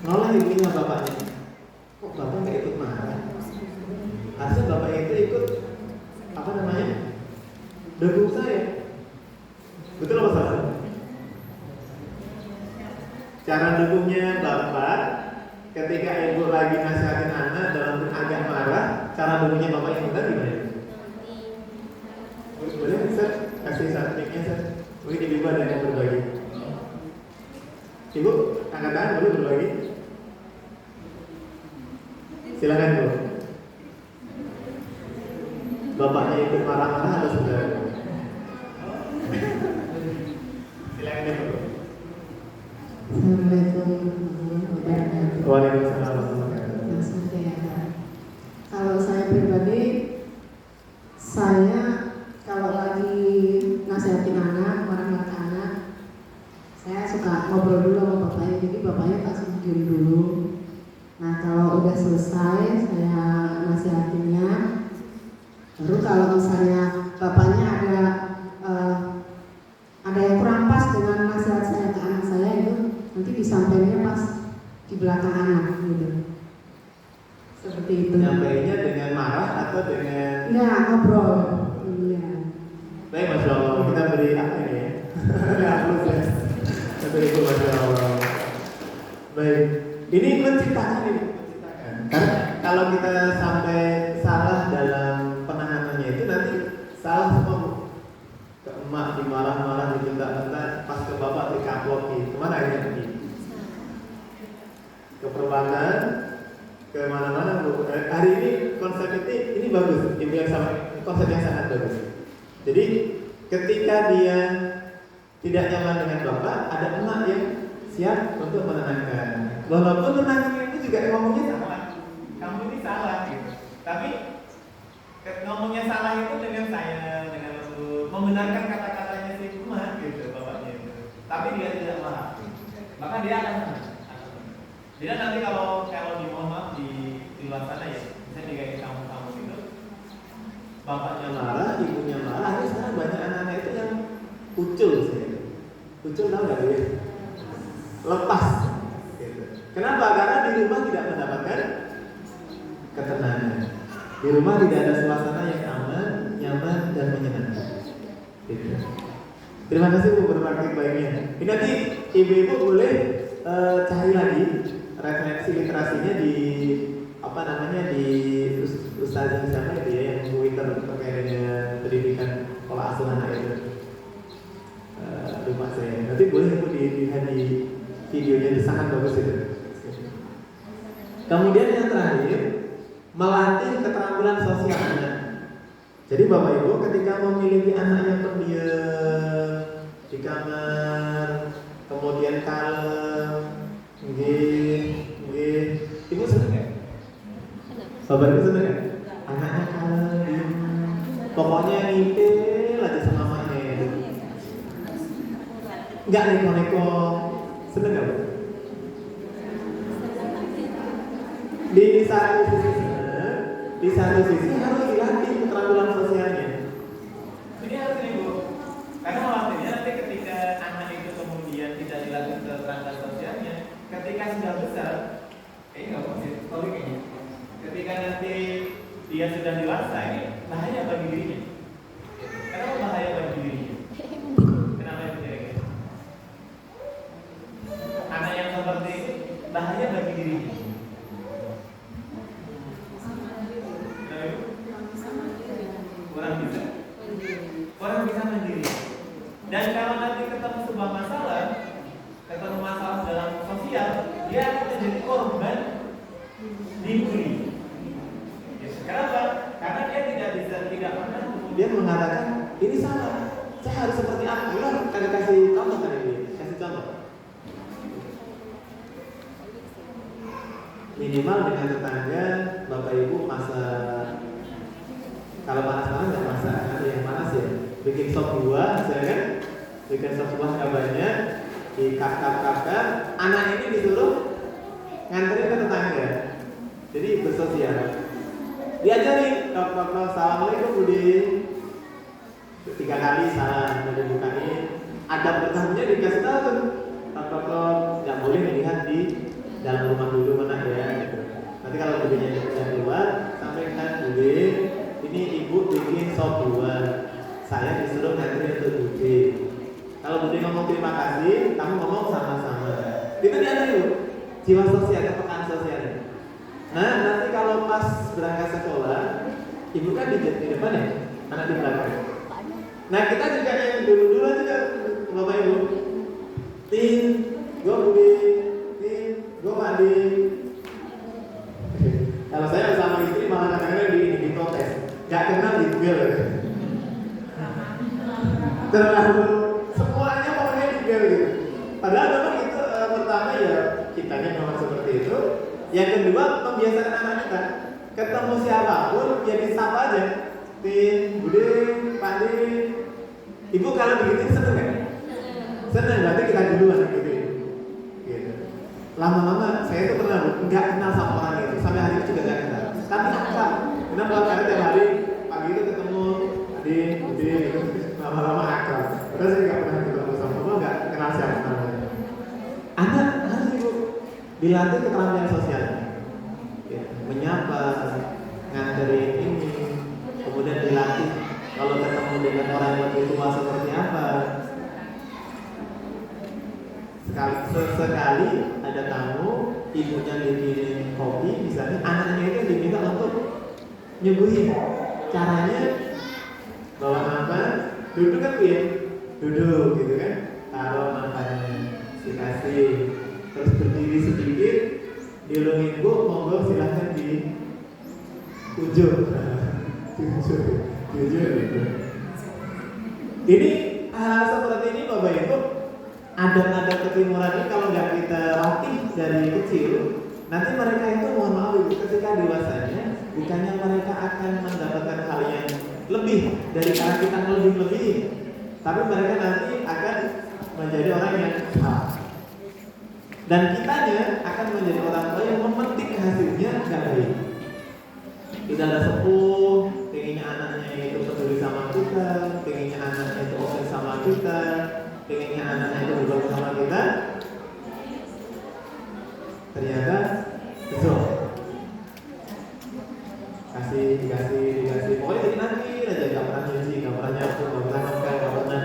nolak ibunya sama bapaknya. Kok bapak nggak ikut marah? Harusnya bapak itu ikut apa namanya? Dukung saya. Betul apa salah? Cara dukungnya bapak ketika ibu lagi nasihatin anak dalam agak marah, cara dukungnya bapak yang benar gimana? Boleh bisa kasih satu mic-nya, Sir? Mungkin ibu ada yang mau berbagi. Ibu, angkat tangan, boleh berbagi? Silakan, Bu. Bapaknya ikut marah-marah atau saudara? Silakan, Bu. Assalamualaikum warahmatullahi wabarakatuh. Waalaikumsalam warahmatullahi wabarakatuh. Langsung ke kalau saya pribadi, saya kalau lagi nasihatin anak, marah-marah anak, saya suka ngobrol dulu sama bapaknya. Jadi bapaknya kasih diam dulu. Nah kalau udah selesai saya nasihatinnya, baru kalau misalnya bapaknya ada yang kurang pas dengan nasihat saya ke anak saya itu nanti disampaikannya pas di belakang anak gitu. Seperti itu. Nyampainya dengan marah atau dengan? Enggak, ngobrol. Iya. Baik, Masya Allah. Kita beri apa ini ya? Hapus ya. Kita itu Masya Allah. Baik. Ini menciptakan ini. Karena kalau kita sampai salah dalam penahanannya itu nanti salah semua, Bu. Ke emak dimarah-marah, dibentak-bentak, pas ke bapak dikaploki. Kemana akhirnya pergi? Ke perbankan, ke mana-mana, Bu. Hari ini konsep ini bagus. Ibu yang sama, konsep yang sangat bagus. Jadi ketika dia tidak nyaman dengan bapak, ada emak yang siap untuk menenangkan. Walaupun menenangkan itu juga ngomongnya salah. Kamu ini salah gitu. Tapi ngomongnya salah itu dengan saya, dengan lembut, membenarkan kata-katanya si emak gitu bapaknya itu. Tapi dia tidak marah. Maka dia akan tenang. Dia nanti kalau di mohon maaf di luar sana ya, misalnya kayak kamu itu, bapaknya marah, ibunya marah, ada sekarang banyak anak-anak itu yang ucul sih. Ucul tahu nggak dia? Lepas. Gitu. Kenapa? Karena di rumah tidak mendapatkan ketenangan. Di rumah tidak ada suasana yang aman, nyaman, dan menyenangkan. Gitu. Terima kasih Bu berpraktik baiknya. Ini nanti ibu-ibu boleh cari lagi referensi literasinya di apa namanya di Ustazah siapa itu ya yang Twitter terkait dengan pendidikan pola asuh anak itu. Lupa saya. Nanti boleh Bu dilihat di videonya, itu sangat bagus itu. Kemudian yang terakhir, melatih keterampilan sosial anak. Jadi Bapak Ibu ketika memiliki anak yang pendiam di kamar, kemudian kalem, Ibu senang nggak? Bapak Ibu senang nggak? Anaknya kalem, pokoknya ngipil aja sama mamanya. Nggak neko-neko, senang nggak Bu? Di satu sisi harus dilatih keterampilan sosialnya. Ini harus nih Bu, karena khawatirnya nanti ketika anak itu kemudian tidak dilatih keterampilan sosialnya, ketika sudah besar, nggak positif, kayaknya. Ketika nanti dia sudah dewasa, ini bahaya bagi dirinya. Kenapa bahaya bagi dirinya? Kenapa itu kira-kira? Anak yang seperti ini bahaya bagi dirinya. Orang bisa mandiri. Dan kalau nanti ketemu sebuah masalah, ketemu masalah dalam sosial, dia menjadi korban dibully. Kenapa? Karena dia tidak pernah kemudian mengatakan ini salah, saya harus seperti apa? Udah kasih contoh kan ini, kasih contoh. Minimal dengan tetangga, bapak ibu masak. Kalau panas-panas nggak masak, ada yang panas ya. Bikin sop buah, misalnya kan? Bikin sop buah nggak banyak, di kap-kap. Anak ini disuruh nganterin ke tetangga. Jadi bersosial. Diajarin, assalamualaikum Budi. 3 kali salam, udah dibukain. Adab bertahannya dikasih tahu tuh. Nggak boleh melihat di dalam rumah dulu mana ya. Gitu. Nanti kalau Budinya udah keluar, sampaikan Budi, ini ibu bikin sop buah. Saya disuruh nganterin untuk Budi. Kalau Budi ngomong terima kasih, kamu ngomong sama-sama. Itu diajarin ibu. Jiwa sosial, kepekaan sosial. Nah, nanti kalau pas berangkat sekolah, ibu kan di depan ya, anak di belakang. Nah, kita juga yang dulu aja Bapak Ibu. Tin, gue Budi, Tin, gue Padi. Kalau saya sama istri malah kadang-kadang di protes, gak kenal di Google. Terlalu semuanya pokoknya di Google gitu. Padahal memang itu pertama ya kitanya memang seperti itu. Yang kedua membiasakan anak kita ketemu siapapun ya disapa aja. Tin, Budi, Padi. Ibu kalau begitu seneng kan? Seneng, berarti kita duluan gitu. Lama-lama saya tuh pernah nggak kenal sama orang itu sampai hari ini juga nggak kenal. Tapi akrab. Kenapa? Karena tiap hari pagi itu ketemu adik, Budi, gitu. Lama-lama akrab. Padahal saya nggak pernah ketemu sama nggak kenal siapa namanya. Anak harus ibu dilatih keterampilan sosial, ya, menyapa, nganterin ini, kemudian dilatih kalau ketemu dengan orang yang lebih tua seperti apa. Sekali ada tamu, ibunya dikirim kopi, misalnya anaknya itu diminta untuk nyuguhin. Caranya bawa nampan, duduk kan ya, duduk gitu kan, taruh nampannya, dikasih, terus berdiri sedikit, dilungin bu, monggo silahkan di ujung, di ujung gitu. Ini hal seperti ini Bapak Ibu. Adat-adat ketimuran ini kalau nggak kita latih dari kecil, nanti mereka itu mohon maaf ibu ketika dewasanya, bukannya mereka akan mendapatkan hal yang lebih dari cara kita lebih, tapi mereka nanti akan menjadi orang yang salah. Dan kitanya akan menjadi orang tua yang memetik hasilnya nggak baik. Tidak ada sepuh, pengennya anaknya itu peduli sama kita, pengennya anaknya itu oke sama kita, pengennya anaknya itu bergaul sama kita, ternyata itu dikasih pokoknya jadi nanti aja, gak pernah nyuci, gak pernah nyapu, gak pernah makan, gak pernah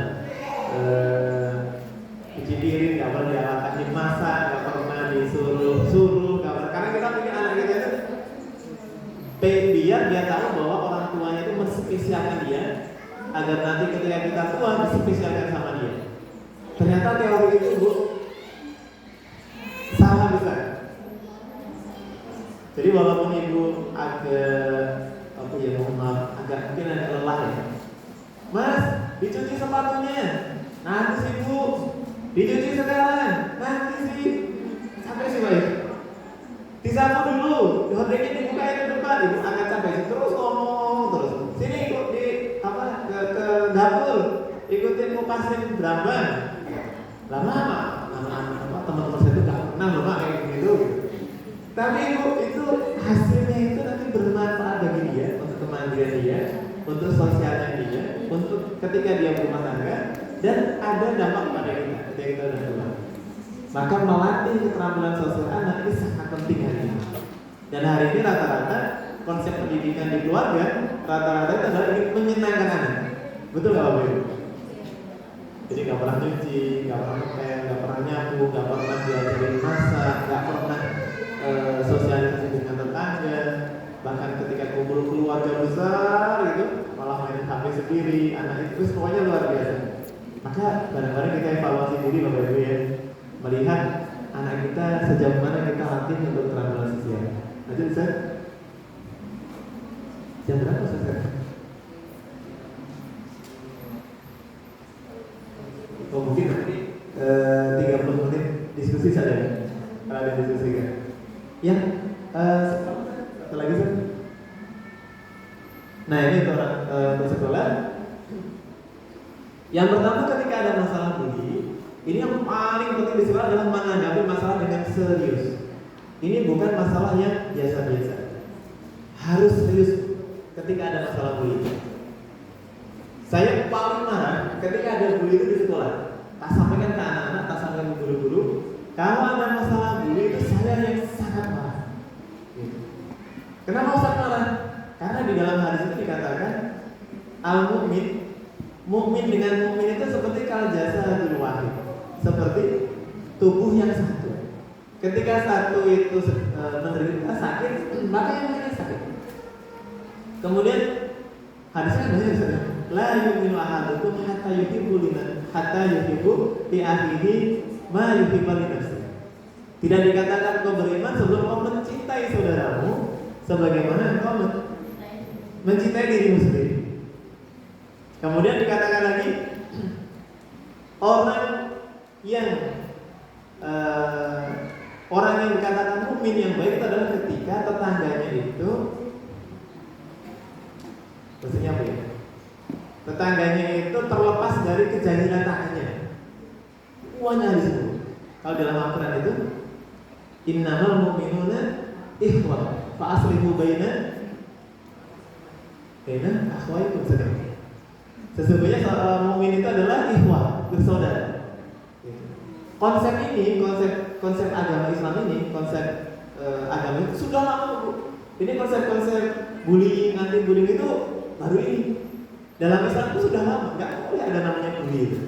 cuci piring, gak pernah diawakan masak, gak pernah disuruh, gak pernah. Karena kita pikir anak kita itu biar dia tahu bahwa orang tuanya itu menspesialkan dia agar nanti ketika kita tua dispesialkan sama dia. Ternyata teori itu bu salah besar. Jadi walaupun ibu agak agak mungkin agak lelah ya, Mas dicuci sepatunya, nanti sih bu, dicuci sekarang, nanti sih sampai sih baik. Disapu dulu, hordengnya dibuka ke depan, ibu agak capek terus ngomong terus. Sini ikut di ke dapur, ikutin kupasin beramban. Lama-lama teman-teman saya itu nggak pernah loh Pak kayak gitu. Tapi ibu itu hasilnya itu nanti bermanfaat bagi dia, untuk kemandirian dia, untuk sosialnya dia, untuk ketika dia berumah tangga, dan ada dampak pada kita ketika kita udah tua. Maka melatih keterampilan sosial anak ini sangat penting hari ini. Dan hari ini rata-rata konsep pendidikan di keluarga rata-rata itu adalah ingin menyenangkan anak. Betul nggak Bapak Ibu? Jadi nggak pernah nyuci, nggak pernah ngepel, nggak pernah nyapu, nggak pernah diajarin masak, nggak pernah sosialisasi dengan tetangga. Bahkan ketika kumpul keluarga besar itu malah main HP sendiri, anak itu semuanya luar biasa. Maka bareng-bareng kita evaluasi diri Bapak Ibu ya, melihat anak kita sejauh mana kita latih Ustaz? Jam berapa Ustaz? Oh mungkin nanti 30 menit diskusi saja. Kalau ada diskusi kan? Ya, satu lagi Ustaz. Nah ini untuk sekolah. Yang pertama ketika ada masalah bully, ini yang paling penting di sekolah adalah menghadapi masalah dengan serius. Ini bukan masalah yang biasa-biasa. Harus serius ketika ada masalah bully. Saya paling marah ketika ada bully itu di sekolah. Tak sampaikan ke anak-anak, tak sampaikan ke guru-guru. Kalau ada masalah bully itu saya yang sangat marah. Gitu. Kenapa Ustaz marah? Karena di dalam hadis itu dikatakan al-mu'min, mukmin dengan mukmin itu seperti kal jasadul wahid, seperti tubuh yang satu. Ketika satu itu menderita sakit, maka yang lainnya sakit. Kemudian hadisnya banyak misalnya, la yu'minu ahadukum hatta yuhibbu li akhihi ma yuhibbu li nafsihi. Tidak dikatakan kau beriman sebelum kau mencintai saudaramu sebagaimana kau mencintai dirimu sendiri. Kemudian dikatakan lagi, orang yang dikatakan mukmin yang baik itu adalah ketika tetangganya itu, maksudnya apa ya? Tetangganya itu terlepas dari kejahilan tangannya. Semuanya disebut. Kalau dalam Al-Quran itu, innamal mu'minuna ikhwah fa aslihu baina akhwaikum sedang. Sesungguhnya seorang mukmin itu adalah ikhwah, bersaudara. Konsep ini, konsep agama Islam ini, konsep agama itu sudah lama, Bu. Ini konsep bullying, anti bullying itu baru ini. Dalam Islam itu sudah lama, nggak boleh ada namanya bully itu.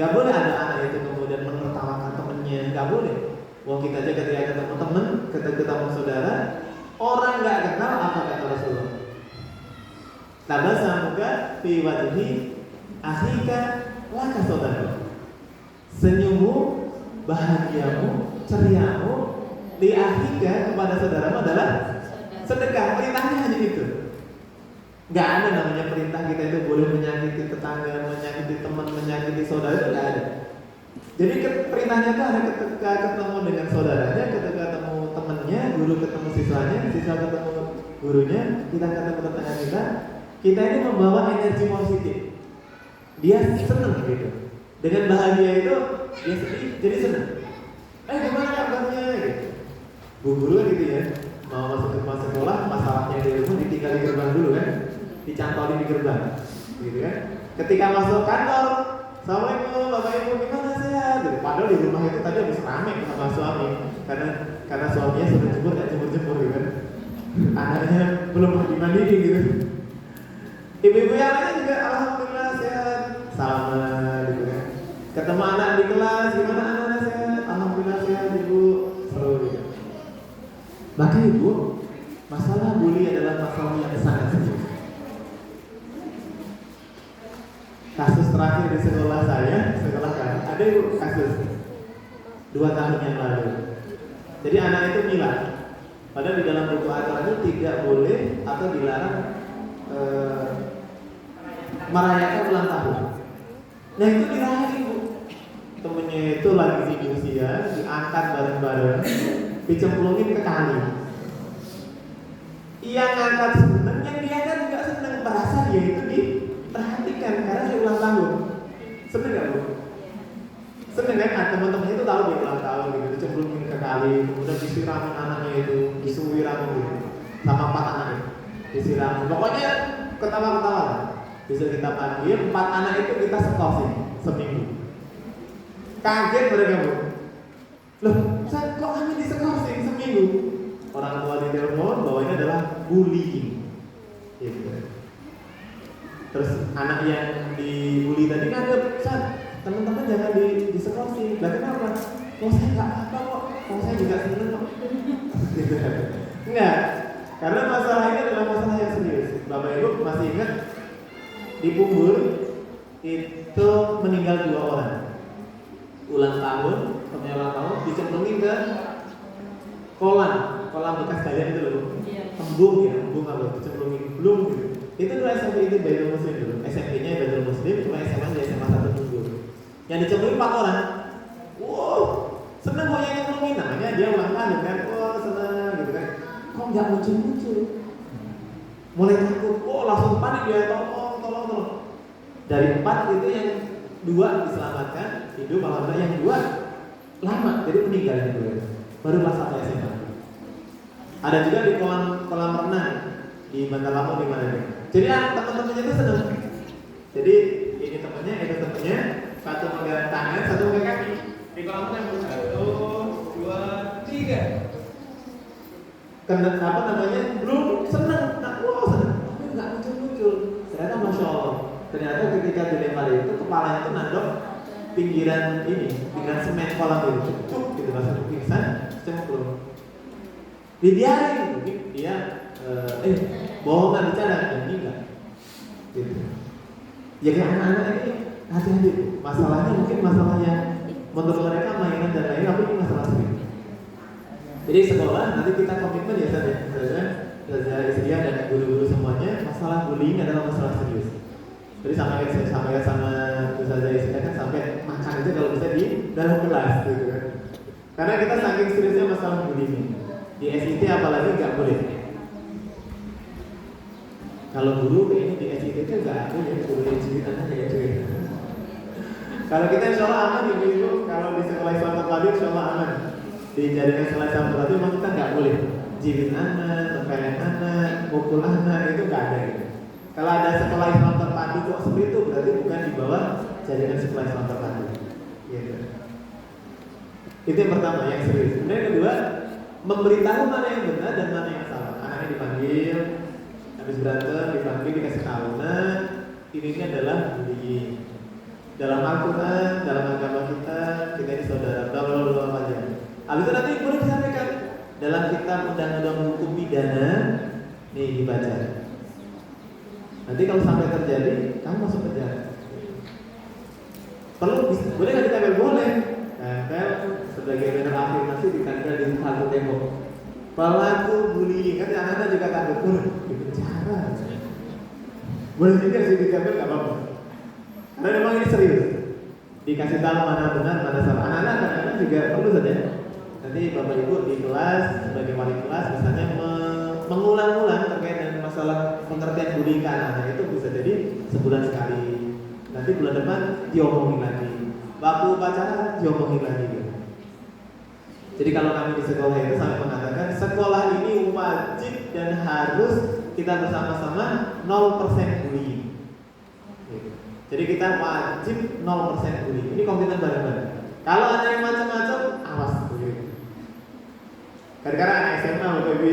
Nggak boleh ada anak itu kemudian menertawakan temennya, nggak boleh. Wah kita aja ketika ketemu temen, ketika ketemu saudara, orang nggak kenal apa kata Rasulullah. Tabasamuka fi wajhi akhika laka saudara. Senyummu, bahagiamu, ceriamu di akhika kepada saudaramu adalah sedekah. Perintahnya hanya itu. Gak ada namanya perintah kita itu boleh menyakiti tetangga, menyakiti teman, menyakiti saudara, itu gak ada. Jadi perintahnya itu ada ketika ketemu dengan saudaranya, ketika ketemu temannya, guru ketemu siswanya, siswa ketemu gurunya, kita ketemu tetangga kita ini membawa energi positif. Dia senang gitu. Dengan bahagia itu dia sedih, jadi senang. Gimana kabarnya? Gitu. Bu guru gitu ya, mau masuk ke sekolah, masalahnya di rumah ditinggal di gerbang dulu kan, dicantolin di gerbang, gitu kan. Ketika masuk kantor, assalamualaikum bapak ibu gimana sehat? Gitu. Padahal di rumah itu tadi habis rame sama suami, karena suaminya sudah jemur nggak jemur gitu kan. Anaknya belum dimandiin gitu. Ibu-ibu yang lainnya juga alhamdulillah sehat, sama gitu kan. Ketemu anak di kelas, gimana anak-anak sehat? Alhamdulillah sehat ibu, seru gitu. Maka ibu, masalah bully adalah masalah yang sangat serius. Kasus terakhir di sekolah saya, sekolah kami, ada ibu kasus 2 tahun yang lalu. Jadi anak itu bilang, padahal di dalam buku acara itu tidak boleh atau dilarang merayakan ulang tahun. Nah itu dirayain Bu. Temennya itu lagi di usia, diangkat bareng-bareng, dicemplungin ke kali. Ia ngangkat seneng, yang diangkat juga seneng, merasa dia itu diperhatikan karena dia ulang tahun. Seneng gak Bu? Seneng kan? Teman-temannya itu tahu dia ulang tahun gitu, dicemplungin ke kali, kemudian disiramin anaknya itu, disuwiran gitu, sama 4 anaknya, disiramin. Pokoknya ketawa-ketawa. Bisa kita panggil 4 anak itu kita sekosin seminggu. Kaget mereka Bu. Loh, kok kami disekosin seminggu? Orang tua di telepon bahwa ini adalah bullying. Gitu. Terus anak yang dibully tadi nganggep, teman-teman jangan disekosin. Lah kenapa? Oh saya nggak apa kok. Oh saya juga seneng kok. Gitu. Enggak. Karena masalah ini adalah masalah yang serius. Bapak Ibu masih ingat? Di Pumbur itu meninggal 2 orang. Ulang tahun, ulang tahun dicemplungin ke kolam bekas kalian itu loh, embung apa, cemplungin belum gitu. Itu dulu SMP itu Baitul Muslim dulu, SMP-nya Baitul Muslim, cuma SMA di SMA 1 Tunggu. Yang dicemplungin 4 orang, wow, seneng kok yang nyemplungin, namanya dia ulang tahun kan, wah seneng gitu kan. Kok nggak muncul, mulai takut, langsung panik dia, tolong. Dari 4 itu yang 2 diselamatkan, hidup, alhamdulillah yang 2 lama, jadi meninggal yang 2. Baru kelas 1 SMA. Ada juga di kolam renang di Bandar Lampung di mana nih. Jadi teman-temannya itu senang. Jadi ini temannya, itu temannya, satu pegang tangan, satu pegang kaki. Di kolam renang 1, 2, 3. Karena apa namanya? Belum senang. Senang. Tapi nggak muncul. Ternyata masya Allah. Ternyata ketika dilempar itu kepalanya itu nandok pinggiran semen kolam itu, cuk gitu langsung pingsan, cemplung. Dibiarin, mungkin dia bohongan bicara dan enggak. Gitu. Jadi anak-anak ini hati-hati. Masalahnya mungkin masalah yang menurut mereka mainan dan lain, tapi ini masalah serius. Jadi sekolah nanti kita komitmen ya saja, Isria dan guru-guru semuanya, masalah bullying adalah masalah serius. Jadi sampai sama Ustazah Isria kan sampai makan aja kalau bisa di dalam kelas gitu kan. Karena kita saking seriusnya masalah bullying. Di SIT apalagi nggak boleh. Kalau guru ini di SIT itu nggak ada yang guru yang cerita kayak gitu. Kalau kita insya Allah aman di guru, kalau di sekolah Islam terpadu insya Allah aman. Di jaringan sekolah Islam terpadu memang kita nggak boleh jilid anak, tempelin anak, mukul anak, itu nggak ada gitu. Kalau ada sekolah Islam terpadu kok seperti itu berarti bukan di bawah jaringan sekolah Islam terpadu. Gitu. Itu yang pertama yang serius. Kemudian yang kedua, memberitahu mana yang benar dan mana yang salah. Anaknya dipanggil, habis berantem dipanggil dikasih tahu, ini adalah bullying. Dalam Al-Quran, dalam agama kita ini saudara, apa aja. Habis itu nanti boleh disampaikan dalam kitab undang-undang hukum pidana, nih dibaca. Nanti kalau sampai terjadi, kamu masuk penjara. Boleh nggak ditempel? Boleh. Tempel sebagai banner afirmasi ditempel di satu tembok. Pelaku bullying, kan anak-anak juga takut di penjara. Boleh juga sih ditempel, nggak apa-apa. Karena memang ini serius. Dikasih tahu mana benar, mana salah. Anak-anak kadang-kadang juga perlu saja. Nanti bapak ibu di kelas sebagai wali kelas misalnya mengulang-ulang terkait dengan masalah pengertian bullying ke anak-anak itu bisa jadi sebulan sekali. Nanti bulan depan diomongin lagi. Waktu upacara diomongin lagi gitu. Jadi kalau kami di sekolah itu sampai mengatakan sekolah ini wajib dan harus kita bersama-sama 0% bullying. Jadi kita wajib 0% bullying. Ini komitmen bareng-bareng. Kalau ada yang macam-macam, awas. Kadang-kadang anak SMA Bapak Ibu,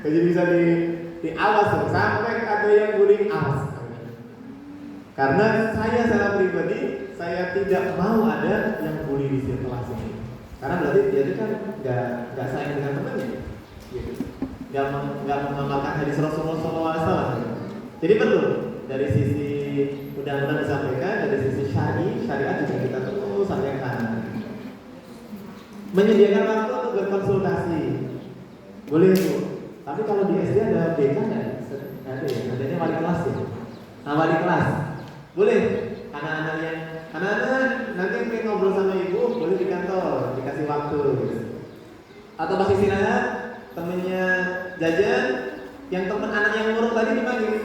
jadi bisa diawas sampai ada yang bullying, awas. Karena saya secara pribadi saya tidak mau ada yang bully di kelas ini. Karena berarti dia itu kan nggak sayang dengan temannya, gitu. Nggak mengamalkan hadis Rasulullah SAW. Jadi perlu dari sisi undang-undang disampaikan, dari sisi syariat juga kita terus sampaikan. Menyediakan waktu untuk berkonsultasi, boleh Bu. Tapi kalau di SD ada BK nggak? Ada ya, adanya wali kelas ya. Nah wali kelas, boleh. Anak-anak nanti pengen ngobrol sama ibu, boleh di kantor, dikasih waktu gitu. Atau pas istirahat, temennya jajan, yang temen anak yang murung tadi dipanggil.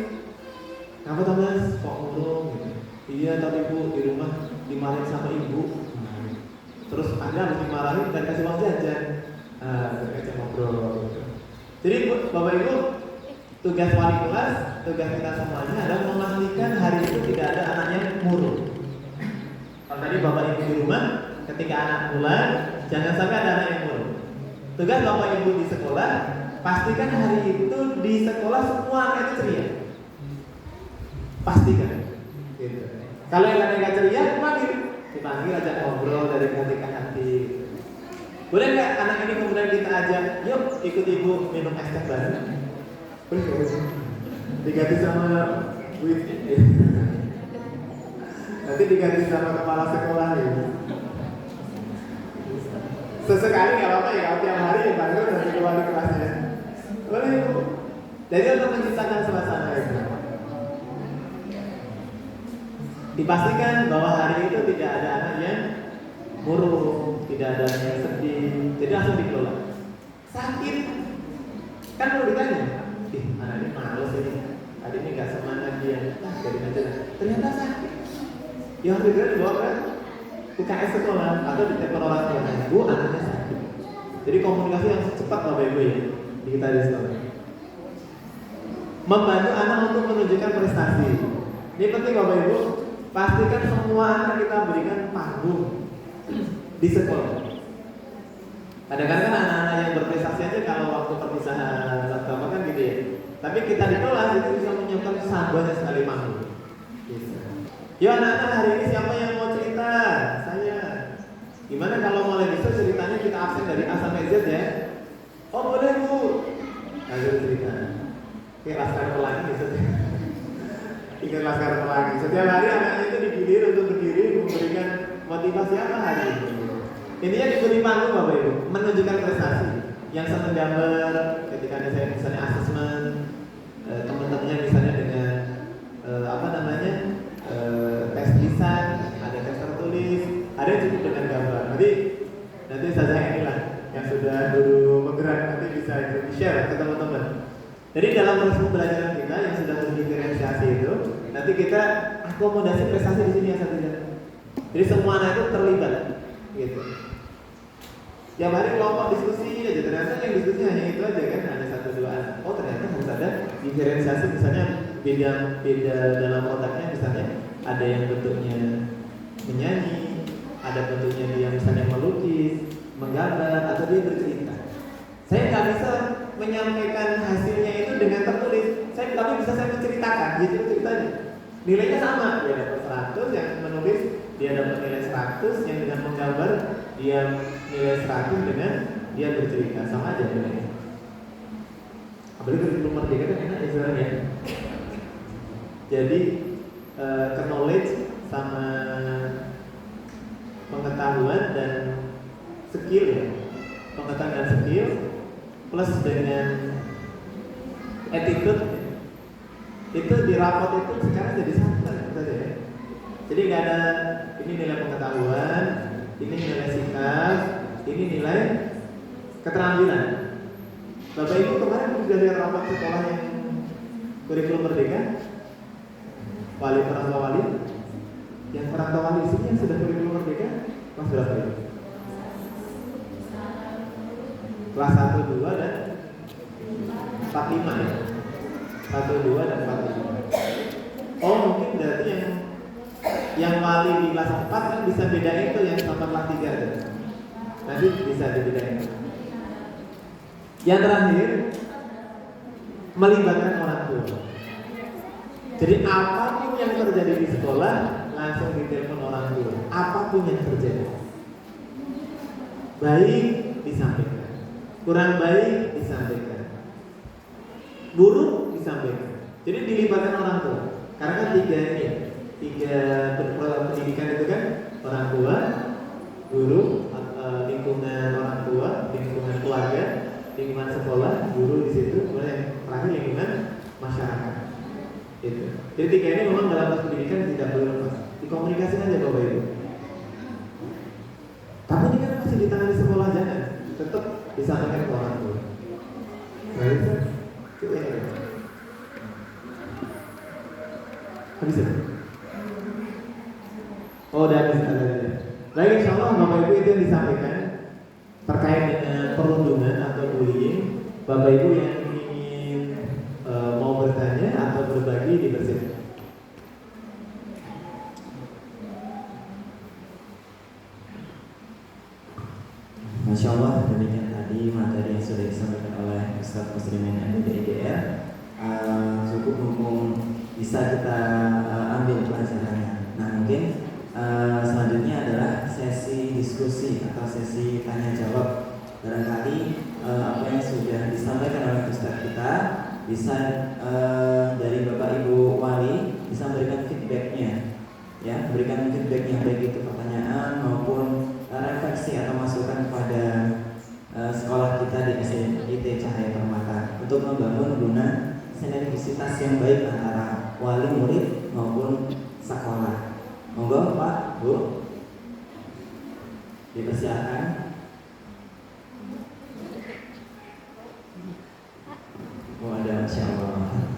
Kenapa Thomas? Kok murung? Gitu. Iya tadi ibu di rumah dimarahin sama ibu. Terus Anda harus dimarahin dan kasih uang jajan. Kita ngobrol. Jadi Bapak Ibu, tugas wali kelas, tugas kita semuanya adalah memastikan hari itu tidak ada anak yang murung. Kalau tadi Bapak Ibu di rumah, ketika anak pulang, jangan sampai ada anak yang murung. Tugas Bapak Ibu di sekolah, pastikan hari itu di sekolah semua anak itu ceria. Pastikan. Gitu. Kalau yang nggak ceria, dipanggil ajak ngobrol dari hati ke hati. Boleh nggak anak ini kemudian kita ajak, yuk ikut ibu minum es teh bareng? Boleh. Diganti sama duit. Nanti diganti sama kepala sekolah ya. Sesekali nggak apa-apa ya, kalau tiap hari ya panggil dari wali kelasnya. Boleh Bu. Jadi untuk menciptakan suasana itu, dipastikan bahwa hari itu tidak ada anak yang murung, tidak ada yang sedih, jadi langsung dikelola. Sakit, kan perlu ditanya, anak ini males ini, hari ini nggak semangat dia, jadi aja. Ternyata sakit. Yang kedua dibawa ke UKS sekolah atau di telepon orang tua, Bu anaknya sakit. Jadi komunikasi yang cepat Bapak Ibu ya di kita di sekolah. Membantu anak untuk menunjukkan prestasi. Ini penting Bapak Ibu. Pastikan semua anak kita berikan panggung di sekolah. Kadang-kadang kan anak-anak yang berprestasi aja kalau waktu perpisahan agama kan gitu ya. Tapi kita di kelas itu bisa menyiapkan banyak sekali panggung. Yuk anak-anak, hari ini siapa yang mau cerita? Saya. Gimana kalau mulai besok ceritanya kita absen dari A sampai Z ya? Oh boleh Bu. Lalu cerita. Oke, Laskar Pelangi gitu. Ikut Laskar Pelangi. Setiap hari anak-anak itu digilir untuk berdiri memberikan motivasi apa hari ini. Intinya diberi panggung Bapak Ibu, menunjukkan prestasi. Yang senang gambar, ketika ada saya misalnya asesmen, teman-temannya misalnya dengan tes lisan, ada tes tertulis, ada yang cukup dengan gambar. Nanti saja inilah yang sudah dulu bergerak nanti bisa di-share ke teman-teman. Jadi dalam proses pembelajaran kita yang sudah terdiferensiasi itu, nanti kita akomodasi prestasi di sini ya satu. Jadi semua anak itu terlibat, gitu. Tiap hari kelompok diskusi aja, ternyata yang diskusi hanya itu aja kan, hanya 1-2 anak. Oh ternyata harus ada diferensiasi, misalnya beda dalam otaknya, misalnya ada yang bentuknya menyanyi, ada bentuknya dia misalnya melukis, menggambar, atau dia bercerita. Saya nggak bisa menyampaikan hasilnya itu dengan tertulis, tapi bisa saya menceritakan, gitu ceritanya. Nilainya sama, dia dapat 100, yang menulis dia dapat nilai 100, yang dengan menggambar dia nilai 100 dengan dia bercerita, sama aja nilainya. Apalagi kurikulum merdeka kan enak ya sekarang ya. Jadi knowledge sama pengetahuan dan skill ya, pengetahuan dan skill plus dengan attitude itu di rapot itu sekarang jadi satu saja ya. Jadi nggak ada ini nilai pengetahuan, ini nilai sikap, ini nilai keterampilan. Bapak Ibu kemarin sudah lihat rapat sekolah yang kurikulum merdeka, wali orang tua wali, yang orang tua wali sini yang sudah kurikulum merdeka kelas berapa itu? Kelas 1, 2 dan 45 ya. 1, 2 dan 45. Oh mungkin berarti yang wali di kelas 4 kan bisa bedain tuh yang sampai kelas 3 tuh. Nanti bisa dibedain. Yang terakhir, melibatkan orang tua. Jadi apapun yang terjadi di sekolah langsung ditelepon orang tua. Apapun yang terjadi, baik disampaikan, kurang baik disampaikan, buruk disampaikan. Jadi dilibatkan orang tua. Karena kan tiga pendidikan itu kan orang tua, guru, lingkungan orang tua, lingkungan keluarga, lingkungan sekolah, guru di situ, kemudian yang terakhir lingkungan masyarakat. Gitu. Jadi tiga ini memang dalam proses pendidikan tidak boleh lepas. Dikomunikasikan aja Bapak Ibu. Tapi ini kan masih ditangani sekolah, jangan tetap disampaikan ke orang tua. Baik, coba ya. Habis ya? Oh, udah habis. Baik, insya Allah Bapak Ibu itu yang disampaikan terkait dengan perundungan atau bullying. Bapak Ibu yang ingin mau bertanya atau berbagi dipersilakan. Masya Allah, demikian tadi materi yang sudah disampaikan oleh Ustaz Muslimin MDIDR. Cukup mumpung bisa kita ambil pelajarannya. Nah mungkin selanjutnya adalah sesi diskusi atau sesi tanya jawab. Barangkali apa yang sudah disampaikan oleh Ustaz kita bisa dari Bapak Ibu Wali bisa memberikan feedbacknya, ya, memberikan feedbacknya baik itu pertanyaan maupun refleksi rekomendasi atau masukan kepada sekolah kita di SMIT Cahaya Permata untuk membangun guna sinergisitas yang baik antara wali murid maupun sekolah. Monggo Pak, Bu, dipersilakan. Oh, ada, Masya Allah.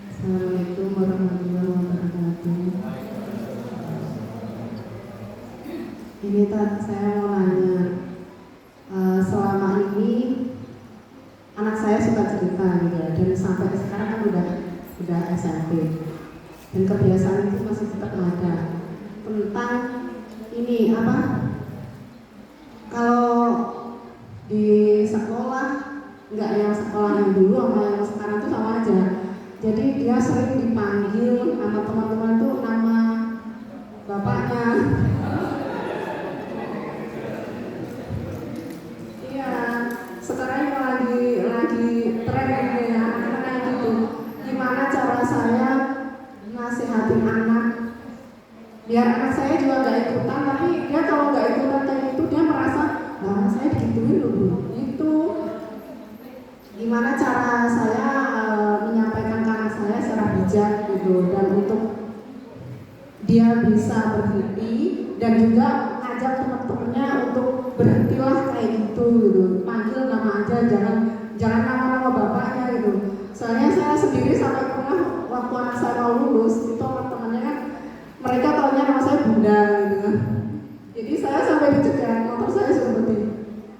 Assalamualaikum warahmatullahi wabarakatuh. Ini saya mau nanya, selama ini anak saya suka cerita gitu ya, dan sampai sekarang kan udah SMP, dan kebiasaan itu masih tetap ada tentang ini apa? Kalau di sekolah nggak yang sekolah yang dulu sama yang sekarang tuh sama aja. Jadi dia sering dipanggil sama teman-teman tuh nama bapaknya. Iya, sekarang yang lagi tren ini ya, anak-anak kayak gitu. Gimana cara saya nasihatin anak biar anak saya juga nggak ikutan, tapi dia kalau nggak ikutan kayak gitu dia merasa, nah saya digituin loh, itu gimana cara saya menyampaikan ke anak saya secara bijak gitu, dan untuk dia bisa berhenti dan juga ngajak teman-temannya untuk berhentilah kayak gitu, panggil nama aja, jangan nama-nama bapaknya gitu. Soalnya saya sendiri sampai pernah waktu anak saya mau lulus itu teman-temannya kan mereka taunya nama saya Bunda gitu kan. Jadi saya sampai dicegat, motor saya suruh berhenti.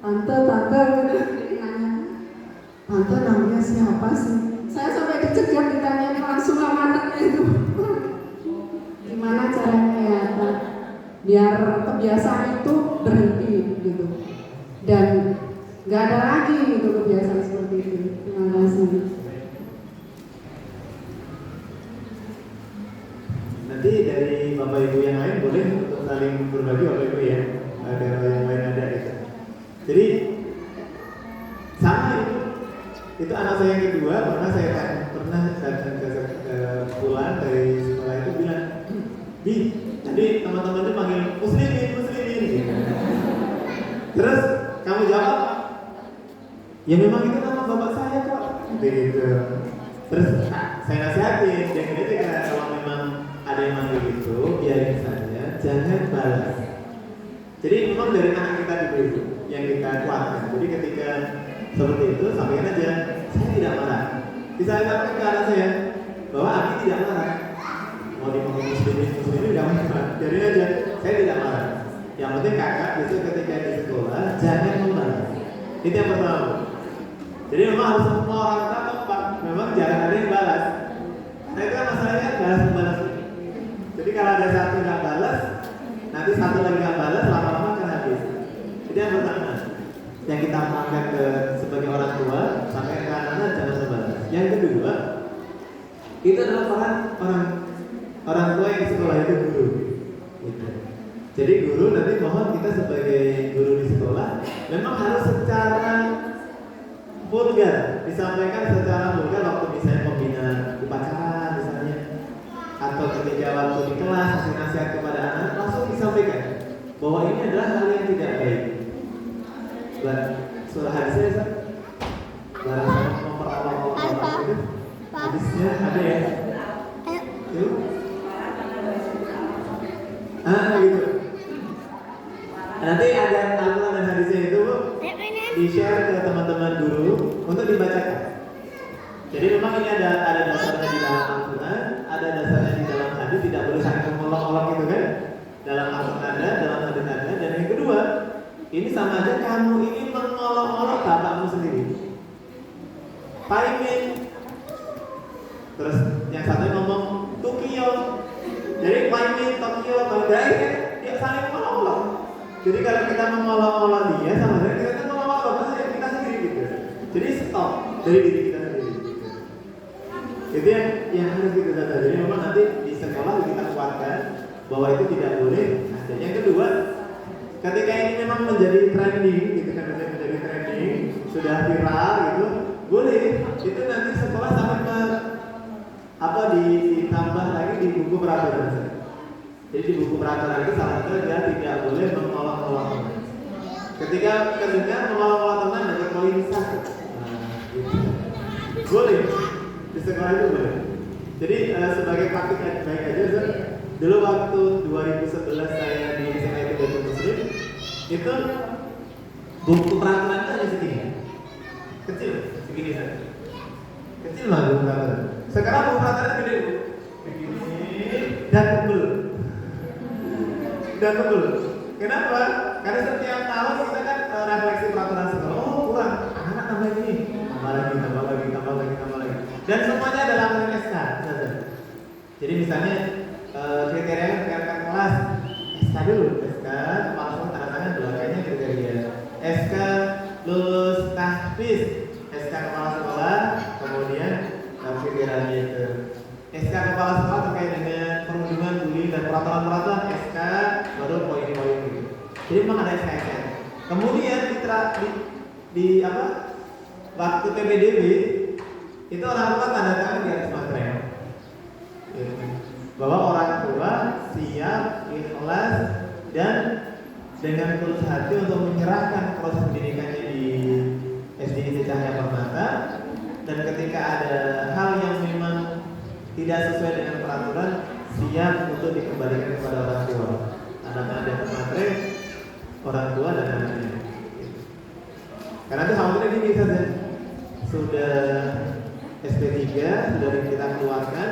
Tante gitu. Jadi nanya, tante namanya siapa sih? Saya sampai dicegat ditanya langsung sama anaknya itu. Gimana caranya ya, biar kebiasaan itu berhenti gitu, dan nggak ada lagi gitu kebiasaan seperti itu. Terima kasih. Nanti dari Bapak Ibu yang lain boleh untuk saling berbagi Bapak Ibu ya, ada yang lain ada gitu. Jadi sama itu anak saya yang kedua, pernah datang ke pulang dari sekolah itu bilang, Bi, tadi teman-teman itu panggil muslimin gitu. Terus kamu jawab, ya memang itu nama bapak saya kok, gitu. Terus saya nasihatin, jangan aja kan kalau memang ada yang manggil itu, biarin saja, jangan balas. Jadi memang dari anak kita dulu itu yang kita kuatkan. Jadi ketika seperti itu, sampaikan aja, saya tidak marah. Bisa sampaikan ke anak saya bahwa Abi tidak marah. Mau dipanggil muslimin tidak marah. Jadi aja, saya tidak marah. Yang penting kakak itu ketika di sekolah jangan membalas. Itu yang pertama. Jadi memang harus semua orang kompak. Memang jangan ada yang balas. Karena itu kan masalahnya balas. Jadi kalau ada satu nggak balas, nanti satu lagi nggak balas, lama-lama akan habis. Itu yang pertama. Yang kita angkat ke sebagai orang tua sampai ke anak-anak jangan membalas. Yang kedua, itu adalah orang tua yang di sekolah itu guru. Gitu. Jadi guru nanti mohon kita sebagai guru di sekolah memang harus secara vulgar disampaikan secara vulgar waktu misalnya pembinaan upacara misalnya, atau ketika waktu di kelas kasih nasihat kepada anak langsung disampaikan bahwa ini adalah hal yang tidak baik. Surah hadisnya barang memperolok itu hadisnya ada ya. Yuk. Gitu. Nanti ada Al-Quran dan hadisnya itu di-share ke teman-teman guru untuk dibacakan. Jadi memang ini ada dasarnya di dalam Al-Quran, ada dasarnya di dalam hadis, tidak boleh saling mengolok-olok gitu kan. Dalam Al-Quran ada, dalam hadis ada. Dan yang kedua, ini sama aja kamu ini mengolok-olok bapakmu sendiri. Paimin. Terus yang satu ngomong Tokyo. Jadi Paimin, Tokyo, ya saling mengolok-olok. Jadi kalau kita mengolok-olok dia sama dengan kita mengolok-olok kita sendiri gitu. Jadi stop dari diri kita sendiri. Itu yang harus kita sadar. Jadi memang nanti di sekolah kita kuatkan bahwa itu tidak boleh. Nah, yang kedua, ketika ini memang menjadi trending, gitu kan, menjadi trending, sudah viral gitu, boleh. Itu nanti sekolah sampai ditambah lagi di buku peraturan. Jadi di buku peraturan itu salah satu dia tidak boleh mengolok-olok teman. Ketika kedengar mengolok-olok teman dapat poin 1. Nah, gitu. Boleh di sekolah itu boleh. Jadi sebagai praktik baik aja, Zul. Dulu waktu 2011 saya di SMA Baitul Muslim itu buku peraturan itu hanya segini, kecil, segini saja. Kecil lah buku peraturan. Sekarang buku peraturan gede, begini dan tebel. Dan tebel. Kenapa? Karena setiap tahun kita kan refleksi peraturan sekolah. Oh kurang, anak tambah ini, tambah lagi. Dan semuanya adalah SK. Jadi misalnya kriteria kelas SK dulu, SK kepala sekolah tanda tangan dua, kayaknya kriteria SK lulus tahfiz, SK kepala sekolah, kemudian kriterianya itu SK kepala sekolah terkait dengan perundungan, bullying dan peraturan-peraturan, SK baru poin-poin gitu. Jadi memang ada SK. Kemudian di apa? Waktu PPDB itu orang tua tanda tangan di atas materai. Bahwa orang tua siap, ikhlas dan dengan tulus hati untuk menyerahkan proses pendidikannya di SDIC Cahaya Permata, dan ketika ada hal yang memang tidak sesuai dengan peraturan siap untuk dikembalikan kepada orang tua. Anak-anak di atas materai, orang tua dan anaknya. Karena itu khawatirnya gini saja, sudah SP3 sudah kita keluarkan.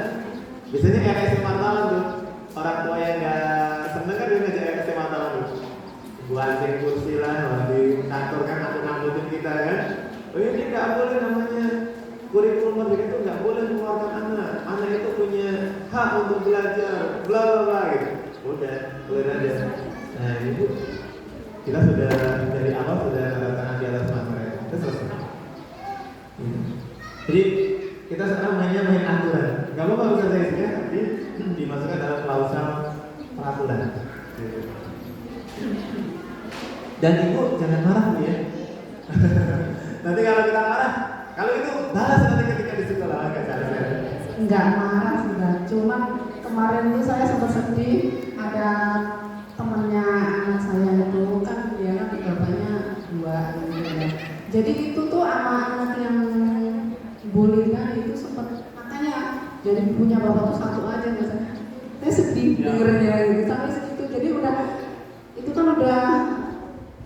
Biasanya RS Matalan tuh, orang tua yang nggak seneng kan dia ngajak RS Matalan tuh, buatin kursi lah, di kantor kan ngangkutin kita kan. Oh ini nggak boleh namanya kurikulum merdeka itu nggak boleh mengeluarkan anak itu punya hak untuk belajar, bla bla bla gitu. Udah, boleh aja. Nah itu kita sudah dari awal sudah tanda tangan di atas materai, itu selesai. Jadi kita sekarang mainnya main aturan. Gak apa-apa bisa saya isinya, tapi dimasukkan dalam klausul peraturan. Dan ibu jangan marah Bu ya. Nanti kalau kita marah, kalau itu balas nanti ketika di sekolah agak cara. Enggak marah sudah, cuman kemarin itu saya sempat sedih, ada temannya anak saya itu kan dia kan bapaknya 2 gitu ya. Jadi itu tuh anak-anak yang bullying itu sempat, makanya jadi punya bapak tuh 1 aja misalnya. Saya sedih dengernya gitu sampai segitu. Jadi udah itu kan udah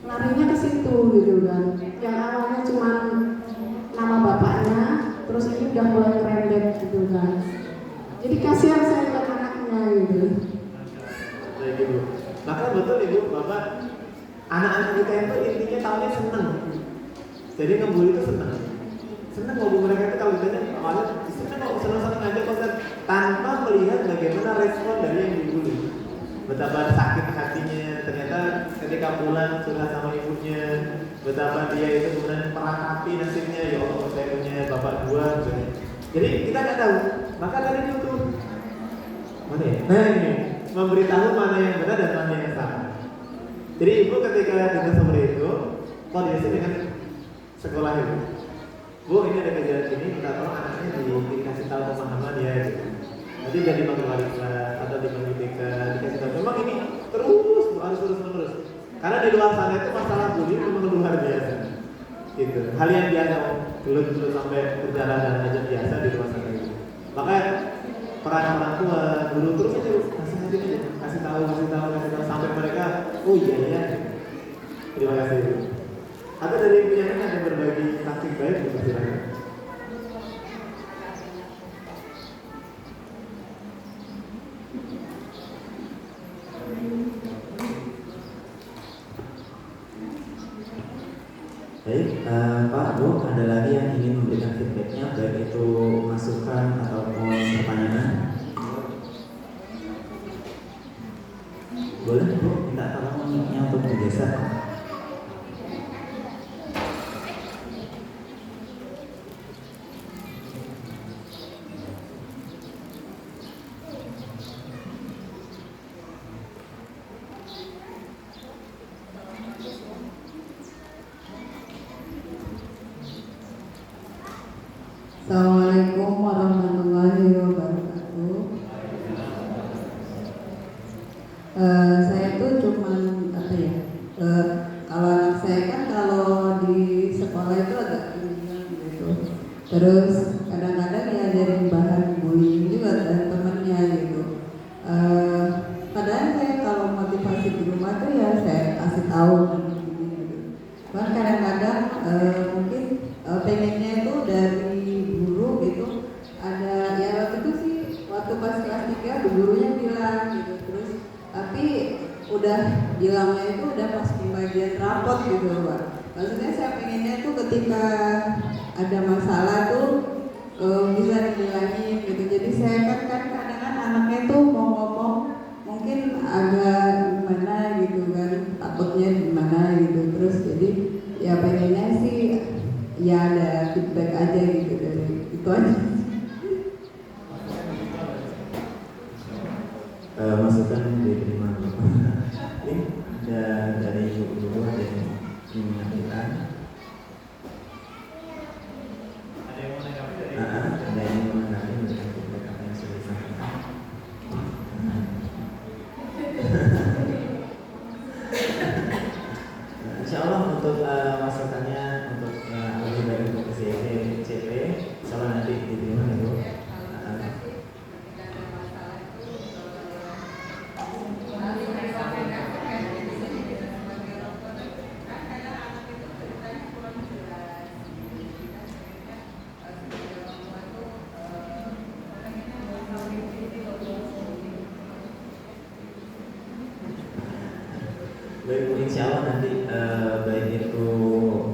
larinya ke situ gitu kan. Yang awalnya cuma nama bapaknya, terus ini udah mulai merembet gitu kan. Jadi kasihan saya lihat anaknya gitu. Kayak gitu. Maka betul ibu bapak, anak-anak kita itu intinya tahunya seneng. Jadi ngebully itu seneng. Seneng ngobrol mereka itu kalau ditanya awalnya seneng aja konsen tanpa melihat bagaimana respon dari yang dibully. Betapa sakit hatinya ternyata ketika pulang sudah sama ibunya, betapa dia itu kemudian meratapi nasibnya, ya Allah saya punya bapak 2 misalnya. Jadi kita nggak tahu, maka tadi itu mana ya? Nah ini memberitahu mana yang benar dan mana yang salah. Jadi ibu ketika dengar seperti itu koordinasi dengan sekolah itu, Bu ini ada kejadian ini, minta tolong anaknya dikasih tahu pemahaman ya gitu. Nanti jadi dipanggil wali kelas atau dipanggil BK, dikasih tahu. Memang ini harus terus menerus. Karena di luar sana itu masalah bullying memang luar biasa. Gitu. Hal yang biasa belum sampai berjalan dan aja biasa di luar sana itu. Makanya peran orang tua guru terus aja nasihatin aja, kasih tahu sampai mereka oh iya. Terima kasih. Atau dari penyanyi ada berbagi taktik baik untuk silakan. Baik, Pak, Bu, ada lagi yang ingin memberikan feedbacknya, baik itu masukan ataupun pertanyaan? Boleh, Bu, minta tolong mic-nya untuk digeser. Assalamualaikum warahmatullahi wabarakatuh. di sekolah itu agak bingung gitu. Terus kadang-kadang ya jadi bahan bullying juga dari temannya gitu. Padahal saya kalau motivasi di rumah tuh ya saya kasih tahu gitu. Bahkan kadang-kadang mungkin pengennya itu dari guru gitu ada ya waktu itu sih waktu pas kelas 3 gurunya bilang gitu, terus tapi udah bilangnya itu udah pas pembagian rapot gitu Pak. Maksudnya saya pengennya tuh ketika ada masalah tuh bisa dibilangin gitu. Jadi saya kan kadang-kadang anaknya tuh mau ngomong mungkin agak gimana gitu kan, takutnya gimana gitu. Terus jadi ya pengennya sih ya ada feedback aja gitu dari itu aja. Masukan diterima. Ini ada dari guru ada yang ingin menyampaikan. Ada yang mau menanggapi dari Ada yang ingin menanggapi dengan feedback apa yang sudah disampaikan. Insya Allah untuk masukannya untuk lebih baik untuk CP, insya Allah nanti diterima ya Bu. Baik Bu, insya Allah nanti baik itu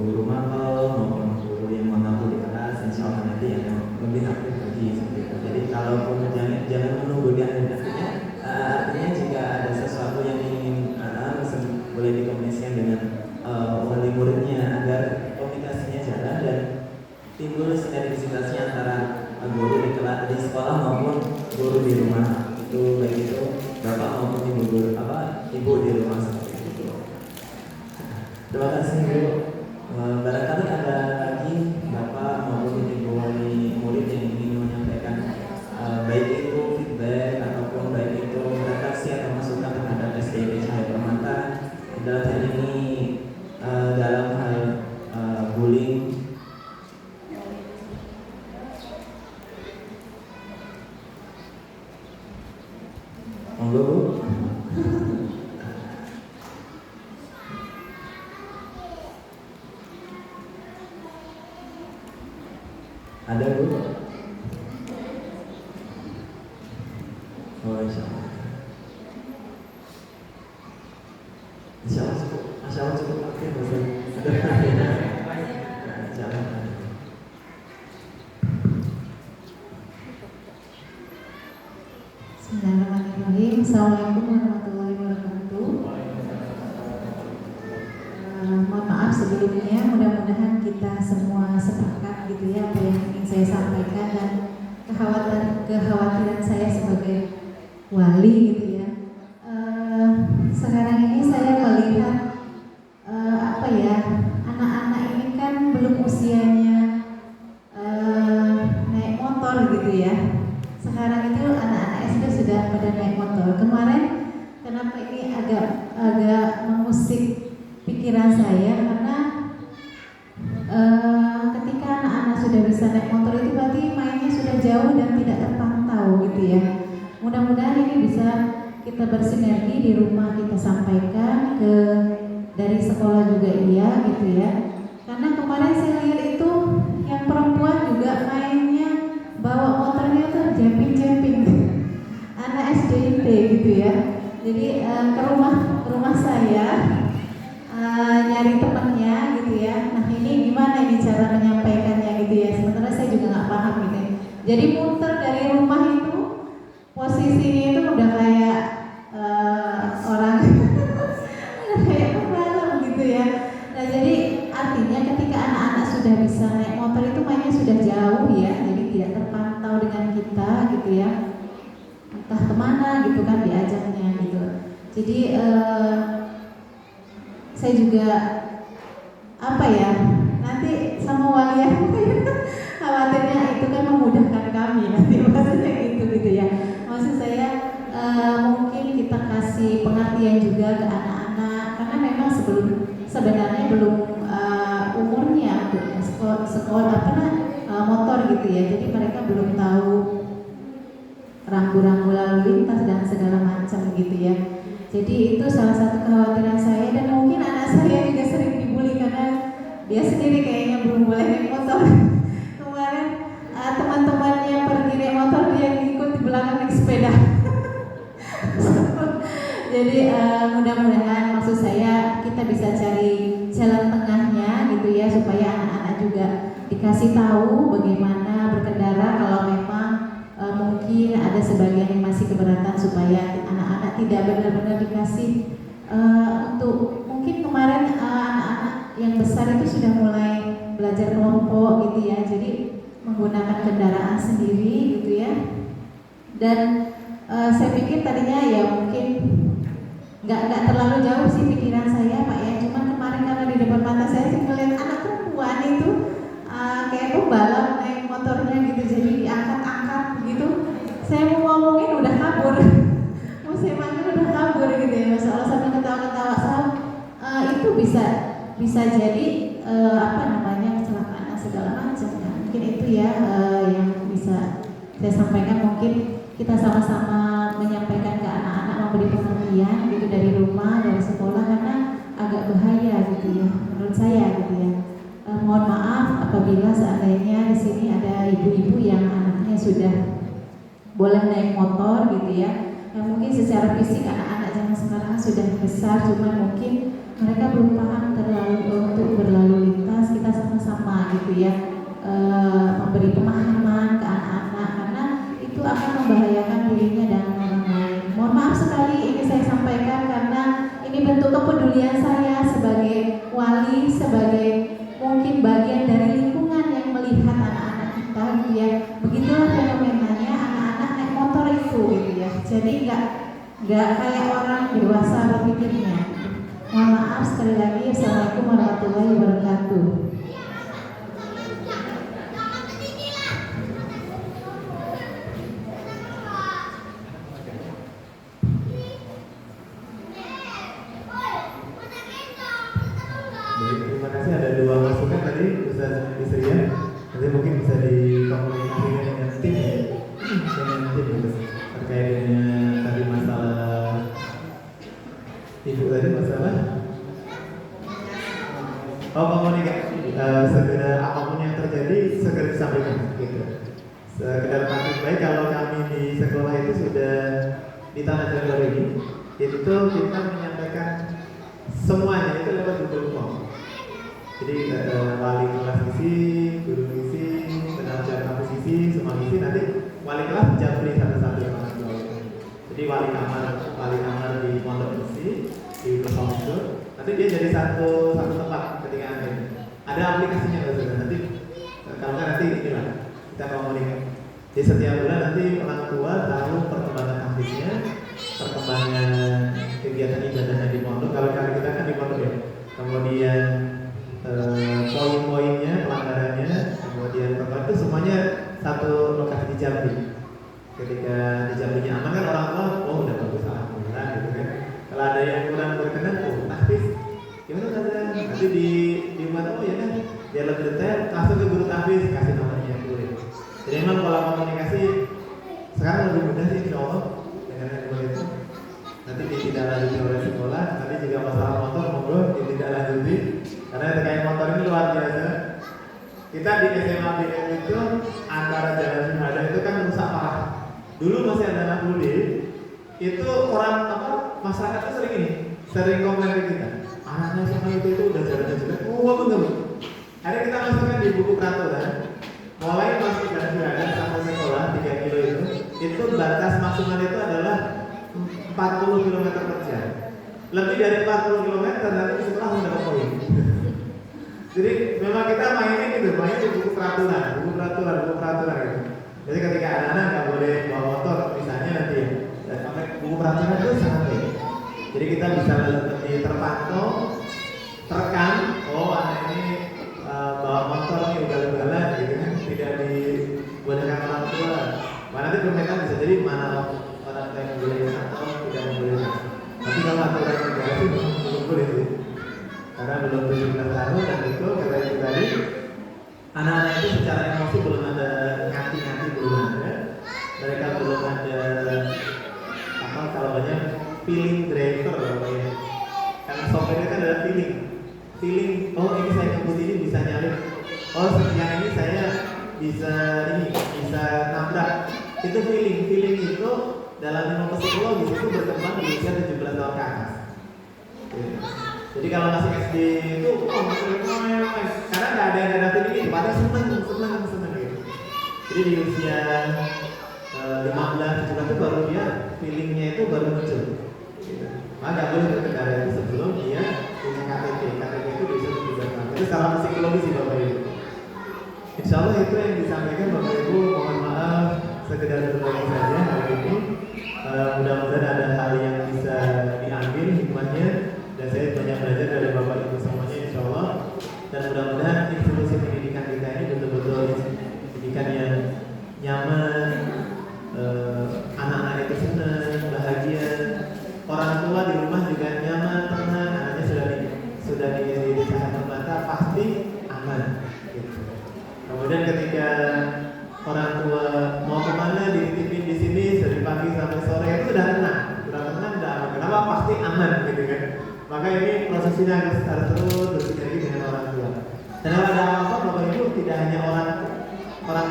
guru mapel maupun guru yang mengaku di kelas, insya Allah nanti yang lebih aktif lagi seperti itu. Jadi kalaupun jangan menunggu di akhir, artinya jika ada sesuatu yang ingin boleh dikomunikasikan dengan wali muridnya agar komunikasinya jalan dan timbul sinergisitasnya antara guru di kelas di sekolah maupun guru di rumah. Itu baik itu bapak maupun ibu guru ibu di rumah seperti itu. Terima kasih Bu. Barangkali ada lagi bapak maupun ibu wali murid yang ingin menyampaikan baik itu feedback ataupun baik itu refleksi atau masukan terhadap SDIP Cahaya Permata dalam hal ini dalam hal bullying. Monggo Bu. Ada Bu? Oh insya Allah. Insya Allah cukup. Insya Allah cukup aktif Bu. Insya Allah. Bismillahirrahmanirrahim. Assalamualaikum warahmatullahi wabarakatuh. Mohon maaf sebelumnya, mudah-mudahan kita semua sepakat gitu ya apa yang ingin saya sampaikan dan kekhawatiran saya sebagai wali gitu ya. Sekarang ini saya melihat anak-anak ini kan belum usianya naik motor gitu ya. Sekarang itu anak-anak SD sudah pada naik motor. Kemarin kenapa ini agak mengusik pikiran saya karena ketika anak-anak sudah bisa naik motor itu berarti mainnya sudah jauh dan tidak terpantau gitu ya. Mudah-mudahan ini bisa kita bersinergi di rumah, kita sampaikan dari sekolah juga iya gitu ya. Karena kemarin saya lihat itu yang perempuan juga mainnya bawa motornya tuh jumping anak SDIP gitu ya. Jadi ke rumah saya nyari temannya gitu ya. Nah ini gimana ini cara menyampaikannya gitu ya. Sebenarnya saya juga nggak paham gitu. Jadi muter dari rumah itu posisinya itu udah kayak orang kayak pembalap gitu ya. Nah jadi artinya ketika anak-anak sudah bisa naik motor itu mainnya sudah jauh ya. Jadi tidak terpantau dengan kita gitu ya. Entah kemana gitu kan diajaknya gitu. Jadi saya juga nanti sama wali khawatirnya itu kan memudahkan kami nanti maksudnya gitu ya. Maksud saya mungkin kita kasih pengertian juga ke anak-anak karena memang sebenarnya belum umur sekolah motor gitu ya. Jadi mereka belum tahu rambu-rambu lalu lintas dan segala macam gitu ya. Jadi itu salah satu kekhawatiran saya, dan mungkin anak saya juga sering dibully karena dia sendiri kayaknya belum boleh naik motor. Kemarin teman-temannya pergi naik motor, dia ikut di belakang naik sepeda. Jadi mudah-mudahan, maksud saya kita bisa cari jalan tengahnya gitu ya, supaya anak-anak juga dikasih tahu bagaimana berkendara kalau memang mungkin ada sebagian yang masih keberatan, supaya anak-anak tidak benar-benar dikasih untuk, mungkin kemarin anak-anak yang besar itu sudah mulai belajar kelompok gitu ya, jadi menggunakan kendaraan sendiri gitu ya. Dan saya pikir tadinya ya mungkin nggak terlalu jauh sih pikiran saya Pak ya, cuman kemarin karena di depan mata saya sih melihat anak perempuan itu kayak pembalap naik motornya gitu, jadi diangkat-angkat begitu. Saya mau ngomongin udah kabur, mau saya manggil udah kabur gitu ya, Masya Allah, sambil ketawa-ketawa. Itu bisa jadi kecelakaan dan segala macam ya. Mungkin itu ya yang bisa saya sampaikan. Mungkin kita sama-sama menyampaikan ke anak-anak, memberi pengertian gitu dari rumah, dari sekolah, karena agak bahaya gitu ya menurut saya gitu ya. Mohon maaf apabila seandainya di sini ada ibu-ibu yang anaknya sudah boleh naik motor gitu ya. Mungkin secara fisik anak-anak zaman sekarang sudah besar, cuma mungkin mereka belum paham terlalu untuk berlalu lintas. Kita sama-sama gitu ya memberi pemahaman ke anak-anak, karena itu akan membahayakan dirinya dan orang lain. Mohon maaf sekali ini saya sampaikan karena ini bentuk kepedulian saya sebagai wali, sebagai mungkin bagian dari lingkungan yang melihat anak-anak kita gitu ya. Begitulah fenomenanya anak-anak naik motor itu gitu ya. Jadi nggak kayak orang dewasa berpikirnya. Mohon maaf sekali lagi. Assalamualaikum warahmatullahi wabarakatuh. Baik, terima kasih. Ada dua masukan tadi Ustaz Isriya. Nanti mungkin bisa dikomunikasikan dengan tim ya, dengan tim gitu, terkait dengan tadi masalah ibu tadi masalah komunikasi. Segera apapun yang terjadi segera disampaikan gitu. Sekedar praktik baik, kalau kami di sekolah itu sudah di Tanah Jawa ini, itu kita menyampaikan semuanya itu lewat Google Form. Jadi wali kelas isi, guru isi, pengajar kampus isi, semua isi, nanti wali kelas japri satu-satu yang mana dua. Jadi wali kamar di pondok isi di Google Form itu, nanti dia jadi satu tempat ketika ada aplikasinya loh sudah. Nanti kalau kan nanti inilah kita komunikasi. Jadi setiap bulan nanti orang tua tahu perkembangan kampusnya, perkembangan kegiatan ibadahnya di pondok. Kalau kita kan di pondok ya, kemudian poin-poinnya, pelanggarannya, kemudian itu semuanya satu lokasi di Jambi. Ketika di Jambinya aman kan orang tua, oh udah bagus, alhamdulillah gitu kan. Kalau ada yang kurang berkenan, tahfiz gimana kata nanti di mana, oh ya kan dia lebih detail, langsung ke guru tahfiz, kasih nomornya dulu. Jadi memang pola komunikasi sekarang lebih mudah sih insya Allah dengan yang itu. Nanti ditindaklanjuti oleh sekolah, nanti juga masalah motor ngobrol ditindaklanjuti, karena terkait motor ini luar biasa. Kita di SMA BM itu antara jalan Syuhada itu kan rusak parah. Dulu masih ada anak bule, itu orang masyarakat itu sering komplain ke kita. Anaknya sama itu udah jalannya jelek. Oh betul. Akhirnya kita masukkan di buku peraturan. Mulai masuk jalan Syuhada sampai sekolah 3 kilo itu batas maksimal itu adalah 40 km per jam. Lebih dari 40 km nanti setelah mendapat poin. Jadi memang kita mainnya gitu, mainnya di buku peraturan gitu. Jadi ketika anak-anak nggak boleh bawa motor misalnya nanti, sampai buku peraturan itu sangat baik. Jadi kita bisa lebih terpantau, terekam, oh anak ini bawa motor nih ugal-ugalan gitu kan, tidak dibolehkan orang tua. Mana nanti pemerintah bisa jadi mana orang tua yang membolehkan atau tidak membolehkan. Tapi kalau aturan negara sih belum boleh sih, karena belum 17 tahun dan itu kata itu tadi anak itu feeling itu dalam ilmu psikologi itu berkembang di usia 17 tahun ke atas. Jadi kalau masih SD itu karena nggak ada feeling itu, pasti seneng gitu. Jadi di usia 15-17 itu baru dia feelingnya itu baru muncul. Maka nggak boleh berkendara itu sebelum dia punya KTP. KTP itu di usia 17 tahun. Itu salah psikologi sih Bapak Ibu. Insya Allah itu yang disampaikan Bapak Ibu. Mohon maaf sekedar berbagi saja hari ini. Mudah-mudahan ada hal yang bisa diambil hikmahnya, dan saya banyak belajar dari Bapak Ibu semuanya insya Allah. Dan mudah-mudahan institusi pendidikan kita ini betul-betul pendidikan yang nyaman, anak-anak itu senang, bahagia, orang tua di rumah juga nyaman, tenang, anaknya sudah di kesehatan mata pasti aman. Gitu. Kemudian ketika orang tua mau kemana dititipin di sini dari pagi sampai sore itu udah tenang, udah aman. Kenapa? Pasti aman gitu kan. Maka ini prosesnya harus terus bersinergi dengan orang tua. Dan kalau ada apa Bapak Ibu tidak hanya orang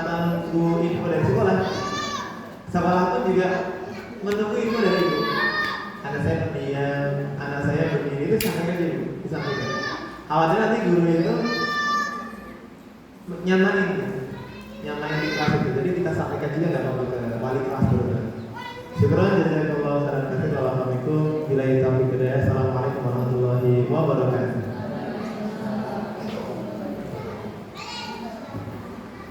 tunggu info dari sekolah pun juga menunggu info dari ibu. Anak saya pendiam, anak saya begini, itu sampaikan aja ibu, disampaikan. Khawatir nanti guru itu nyamain